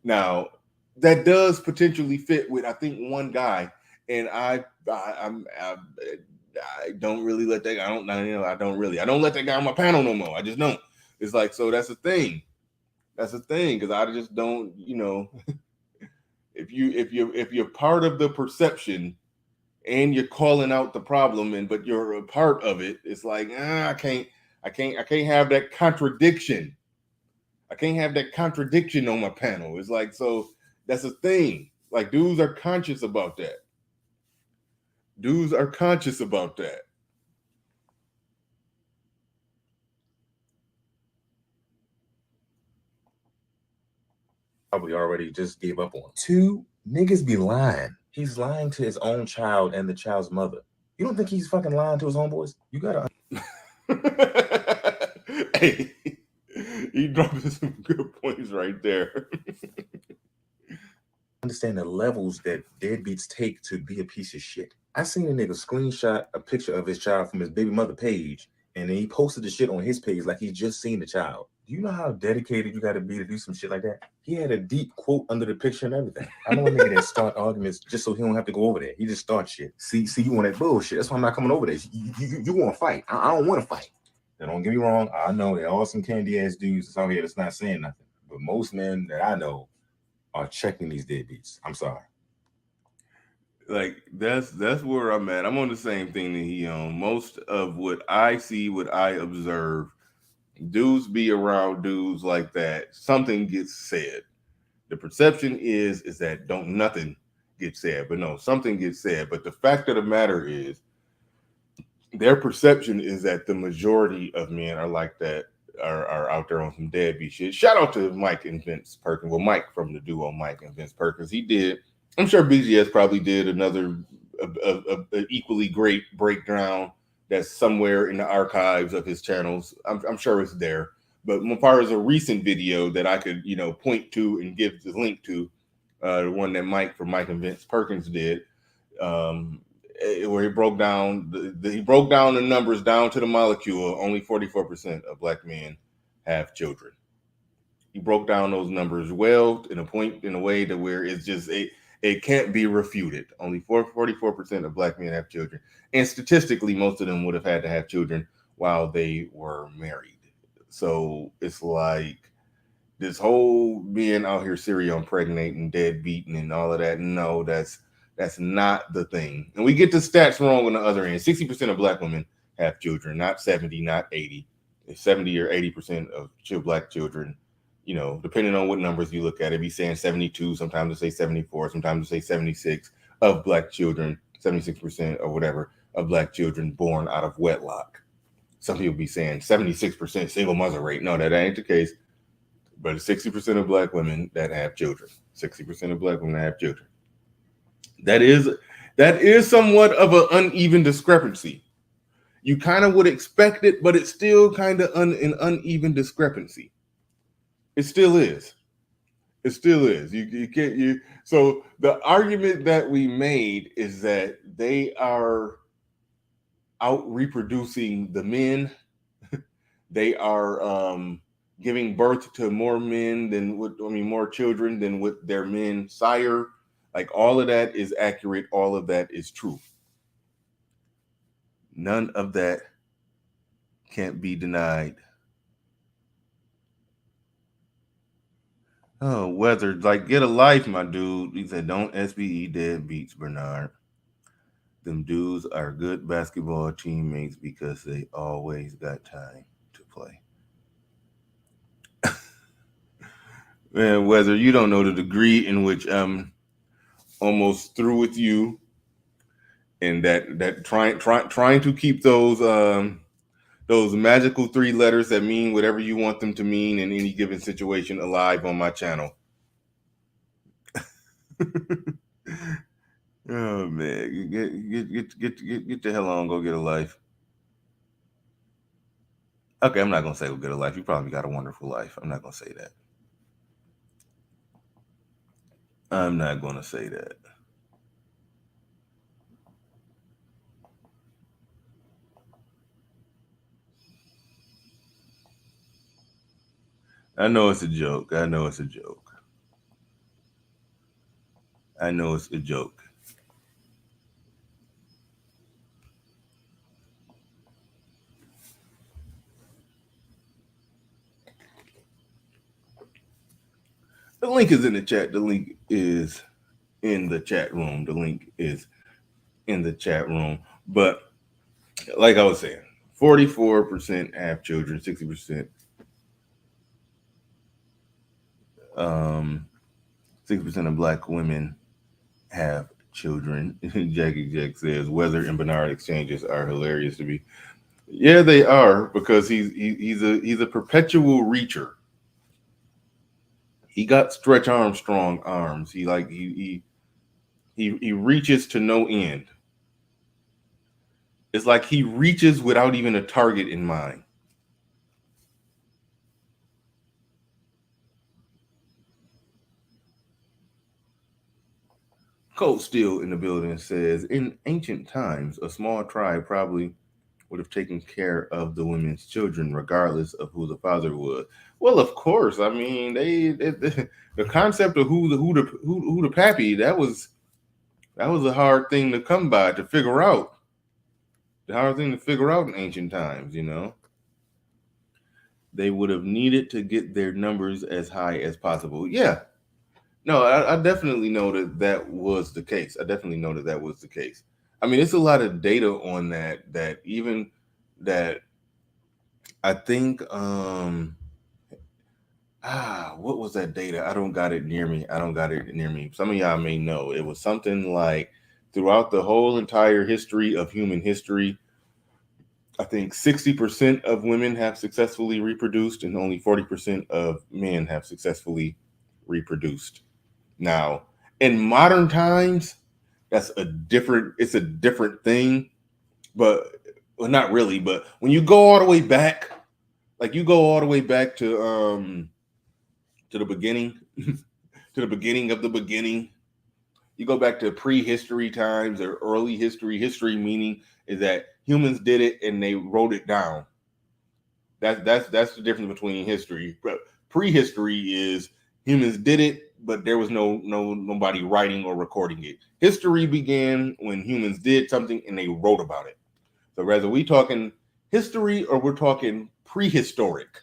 Now, that does potentially fit with, I think, one guy, and I don't really let that guy. I don't let that guy on my panel no more. I just don't. It's like, so that's a thing. That's a thing because I just don't. If you're part of the perception and you're calling out the problem, but you're a part of it, it's like I can't have that contradiction. I can't have that contradiction on my panel. It's like, so that's a thing. Like dudes are conscious about that. Dudes are conscious about that. Probably already just gave up on. 2 niggas be lying. He's lying to his own child and the child's mother. You don't think he's fucking lying to his homeboys? You gotta. Hey. He dropped some good points right there. Understand the levels that deadbeats take to be a piece of shit. I seen a nigga screenshot a picture of his child from his baby mother page, and then he posted the shit on his page like he just seen the child. Do you know how dedicated you got to be to do some shit like that? He had a deep quote under the picture and everything. I know a nigga that start arguments just so he don't have to go over there. He just starts shit. See, you want that bullshit. That's why I'm not coming over there. You want to fight. I don't want to fight. Now, don't get me wrong. I know there are some candy ass dudes that's out here that's not saying nothing. But most men that I know are checking these deadbeats. I'm sorry. Like that's where I'm at. I'm on the same thing that he on. Most of what I see, what I observe, dudes be around dudes like that. Something gets said. The perception is that don't nothing get said, but no, something gets said. But the fact of the matter is, their perception is that the majority of men are like that, are out there on some deadbeat shit. Shout out to Mike and Vince Perkins. Well, Mike from the duo Mike and Vince Perkins. He did. I'm sure BGS probably did another a equally great breakdown that's somewhere in the archives of his channels. I'm sure it's there. But as far as a recent video that I could, point to and give the link to, the one that Mike from Mike and Vince Perkins did, where he broke down the numbers down to the molecule. Only 44% of black men have children. He broke down those numbers well in a way to where it's just it can't be refuted. Only 44% of black men have children, and statistically, most of them would have had to have children while they were married. So it's like this whole being out here serial impregnating, dead beating, and all of that. No, that's not the thing. And we get the stats wrong on the other end. 60% of black women have children, not 70, not 80. It's 70 or 80% of black children, depending on what numbers you look at. It be saying 72, sometimes they say 74, sometimes they say 76 of black children, 76% or whatever of black children born out of wedlock. Some people be saying 76% single mother rate. No, that ain't the case. But it's 60% of black women that have children. 60% of black women that have children. That is somewhat of an uneven discrepancy. You kind of would expect it, but it's still kind of an uneven discrepancy. It still is. It still is. You can't. So the argument that we made is that they are out reproducing the men. They are giving birth to more men more children than what their men sire. Like, all of that is accurate. All of that is true. None of that can't be denied. Oh, Weather, like, get a life, my dude. He said, don't SBE deadbeats, Bernard. Them dudes are good basketball teammates because they always got time to play. Man, Weather, you don't know the degree in which I'm almost through with you, and that trying to keep those magical 3 letters that mean whatever you want them to mean in any given situation alive on my channel. Oh man, get the hell on, go get a life. Okay, I'm not gonna say go get a life. You probably got a wonderful life. I'm not gonna say that. I'm not gonna say that. I know it's a joke. I know it's a joke. I know it's a joke. The link is in the chat. The link is in the chat room. The link is in the chat room. But like I was saying, 44% have children, 60%. 60% of black women have children. Jackie Jack says Weather and Bernard exchanges are hilarious to me. Yeah, they are, because he's a perpetual reacher. He got Stretch Armstrong arms. He reaches to no end. It's like he reaches without even a target in mind. Colt Steele in the building says, in ancient times, a small tribe probably would have taken care of the women's children regardless of who the father was. Well, of course. I mean, the concept of who the pappy, that was a hard thing to come by, to figure out. The hard thing to figure out in ancient times, They would have needed to get their numbers as high as possible. Yeah. No, I definitely know that was the case. I definitely know that was the case. I mean, it's a lot of data on that I think what was that data? I don't got it near me. Some of y'all may know. It was something like throughout the whole entire history of human history, I think 60% of women have successfully reproduced and only 40% of men have successfully reproduced. Now, in modern times, it's a different thing, but well, not really, but when you go all the way back, like you go all the way back to the beginning, to the beginning of the beginning, you go back to prehistory times or early history. History meaning is that humans did it and they wrote it down. That's the difference between history. Prehistory is humans did it, but there was nobody writing or recording it. History began when humans did something and they wrote about it. So whether we talking history or we're talking prehistoric,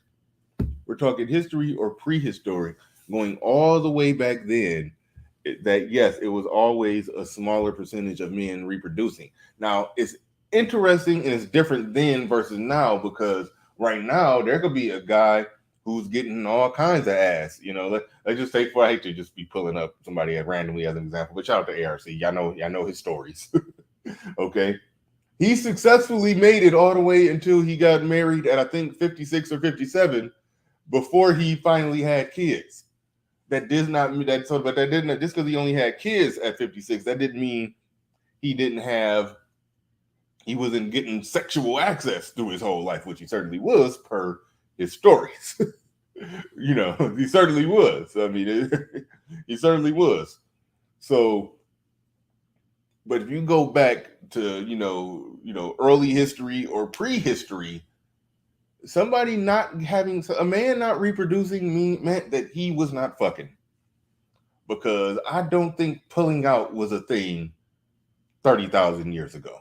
going all the way back then, that yes, it was always a smaller percentage of men reproducing. Now it's interesting and it's different then versus now, because right now there could be a guy who's getting all kinds of ass. Let's just take, I hate to just be pulling up somebody randomly as an example, but shout out to ARC. Y'all know his stories. Okay. He successfully made it all the way until he got married at I think 56 or 57 before he finally had kids. That does not mean that. So, but that didn't, just because he only had kids at 56, that didn't mean he wasn't getting sexual access through his whole life, which he certainly was per his stories. He certainly was. I mean, he certainly was. So, but if you go back to, early history or prehistory, a man not reproducing meant that he was not fucking, because I don't think pulling out was a thing 30,000 years ago.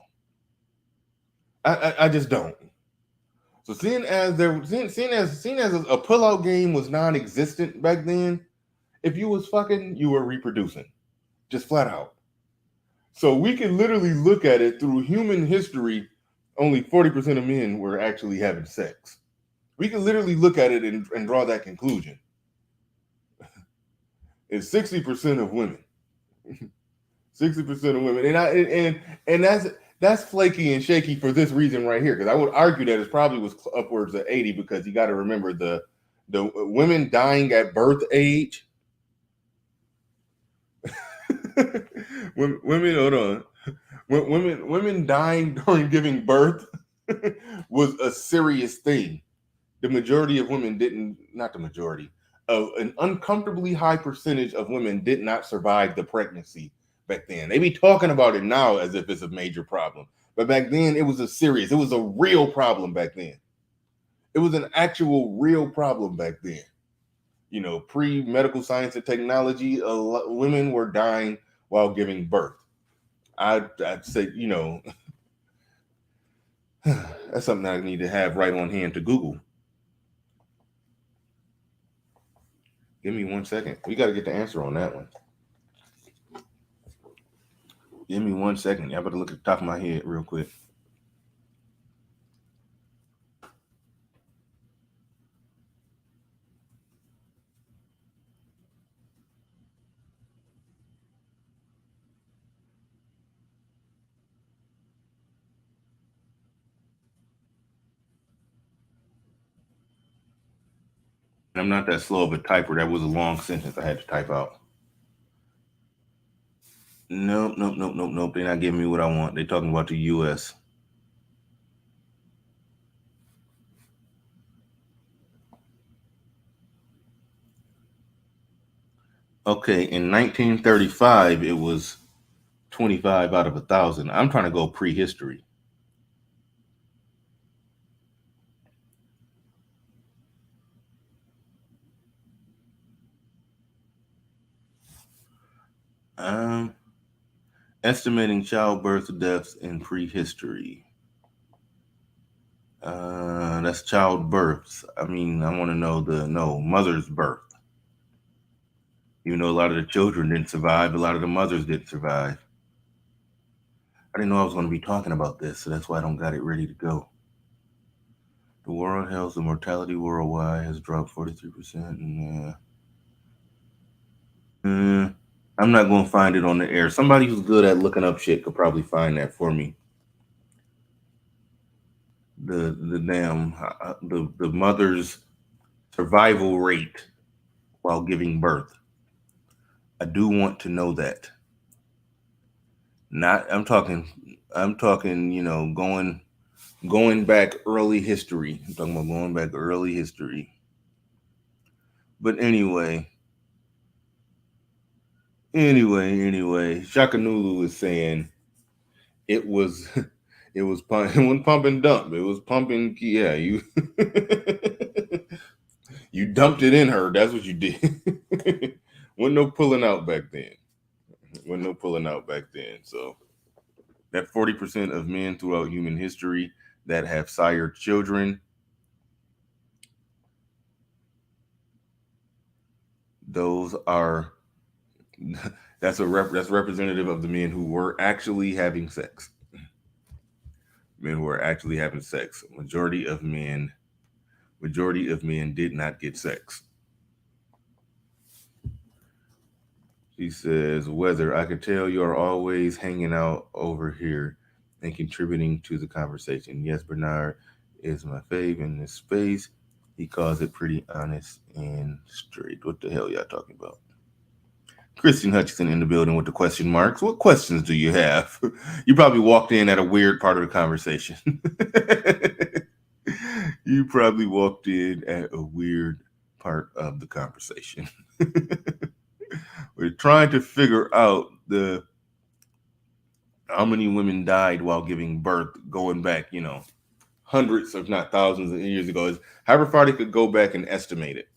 I just don't. So seeing as a pullout game was non-existent back then, if you was fucking, you were reproducing, just flat out. So we can literally look at it through human history. Only 40% of men were actually having sex. We can literally look at it and draw that conclusion. It's 60% of women. 60% of women, and that's flaky and shaky for this reason right here, because I would argue that it probably was upwards of 80, because you got to remember the women dying at birth age. Women dying during giving birth was a serious thing. The majority of women an uncomfortably high percentage of women did not survive the pregnancy back then. They be talking about it now as if it's a major problem, but back then it was a real problem back then. It was an actual real problem back then. Pre-medical science and technology, women were dying while giving birth. I'd say, that's something I need to have right on hand to Google. Give me 1 second. We got to get the answer on that one. Give me 1 second. I better look at the top of my head real quick. I'm not that slow of a typer. That was a long sentence I had to type out. Nope. They're not giving me what I want. They're talking about the U.S. Okay, in 1935, it was 25 out of 1,000. I'm trying to go prehistory. Estimating childbirth deaths in prehistory. That's childbirths. I mean, I want to know mother's birth. Even though a lot of the children didn't survive, a lot of the mothers didn't survive. I didn't know I was going to be talking about this, so that's why I don't got it ready to go. The world health and mortality worldwide has dropped 43%. I'm not going to find it on the air. Somebody who's good at looking up shit could probably find that for me. The mother's survival rate while giving birth. I do want to know that. I'm talking, going back early history. I'm talking about going back early history. But anyway, Shakanulu is saying it was pump and dump. It was pumping. Yeah, you you dumped it in her. That's what you did. Wasn't no pulling out back then. So that 40% of men throughout human history that have sired children, that's representative of the men who were actually having sex. Men who are actually having sex. Majority of men did not get sex. She says, "Whether I could tell you are always hanging out over here and contributing to the conversation. Yes, Bernard is my fave in this space. He calls it pretty honest and straight." What the hell y'all talking about? Christian Hutchinson in the building with the question marks. What questions do you have? You probably walked in at a weird part of the conversation. You probably walked in at a weird part of the conversation. We're trying to figure out how many women died while giving birth, going back, hundreds, if not thousands of years ago. However far they could go back and estimate it.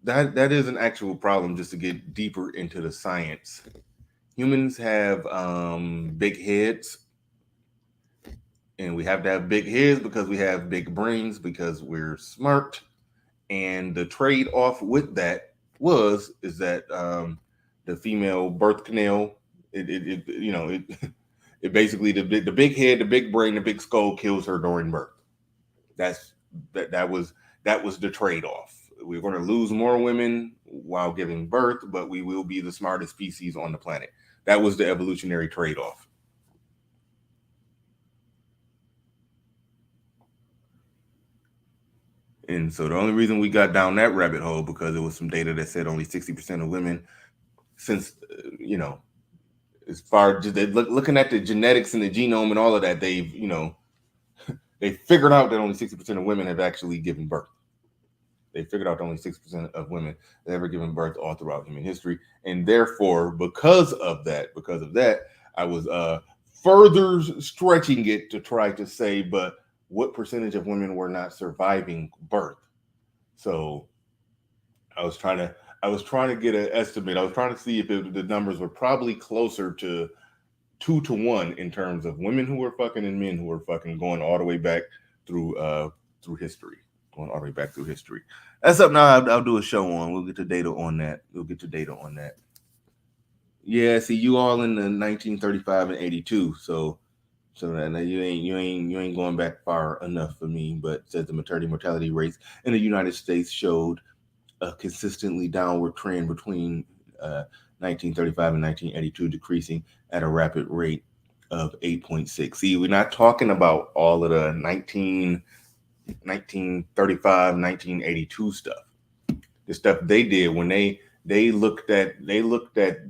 That is an actual problem. Just to get deeper into the science, humans have big heads, and we have to have big heads because we have big brains because we're smart. And the trade-off with that is that the female birth canal, it basically the big head, the big brain, the big skull kills her during birth. That was the trade-off. We're going to lose more women while giving birth, but we will be the smartest species on the planet. That was the evolutionary trade-off. And so the only reason we got down that rabbit hole because there was some data that said only 60% of women, since as far as looking at the genetics and the genome and all of that, they figured out that only 60% of women have actually given birth. They figured out only 6% of women have ever given birth all throughout human history, and therefore, because of that, I was further stretching it to try to say, but what percentage of women were not surviving birth? So I was trying to get an estimate. I was trying to see if the numbers were probably closer to 2 to 1 in terms of women who were fucking and men who were fucking, going all the way back through history. Going all the way back through history. That's something I'll do a show on. We'll get the data on that. Yeah, see, you all in the 1935 and 82, so that you ain't going back far enough for me. But it says the maternity mortality rates in the United States showed a consistently downward trend between 1935 and 1982, decreasing at a rapid rate of 8.6. See, we're not talking about all of the 1935, 1982 stuff. The stuff they did when they looked at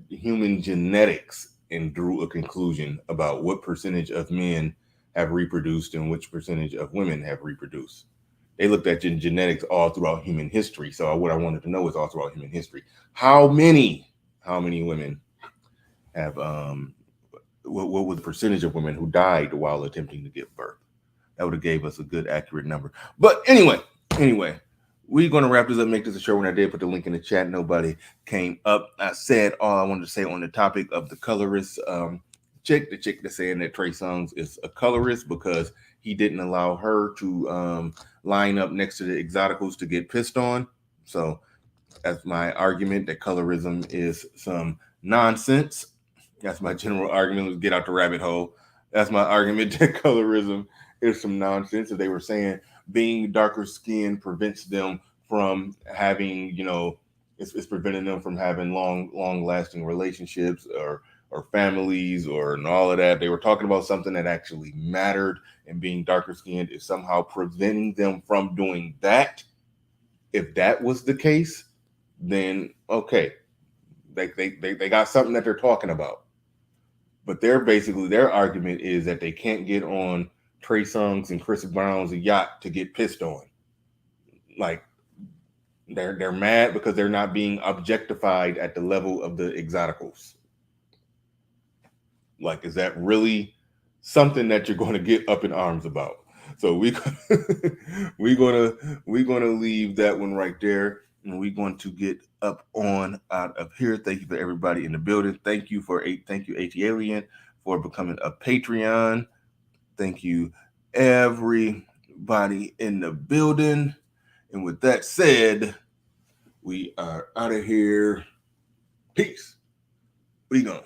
human genetics and drew a conclusion about what percentage of men have reproduced and which percentage of women have reproduced. They looked at genetics all throughout human history. So what I wanted to know is all throughout human history, how many women have what was the percentage of women who died while attempting to give birth? That would have gave us a good, accurate number. But anyway, we're going to wrap this up, make this a show. When I did put the link in the chat, nobody came up. I said all I wanted to say on the topic of the colorist chick, the chick that's saying that Trey Songz is a colorist because he didn't allow her to line up next to the exoticals to get pissed on. So that's my argument, that colorism is some nonsense. That's my general argument. Let's get out the rabbit hole. That's my argument, that colorism is some nonsense. That they were saying being darker skinned prevents them from having, it's preventing them from having long lasting relationships or families and all of that. They were talking about something that actually mattered, and being darker skinned is somehow preventing them from doing that. If that was the case, then okay, they got something that they're talking about. But their argument is that they can't get on Trey Songz and Chris Brown's yacht to get pissed on. Like they're mad because they're not being objectified at the level of the exoticals. Like, is that really something that you're going to get up in arms about? So we're gonna leave that one right there, and we're going to get up on out of here. Thank you for everybody in the building. Thank you AT Alien for becoming a Patreon. Thank you everybody in the building. And with that said, we are out of here. Peace. We gone.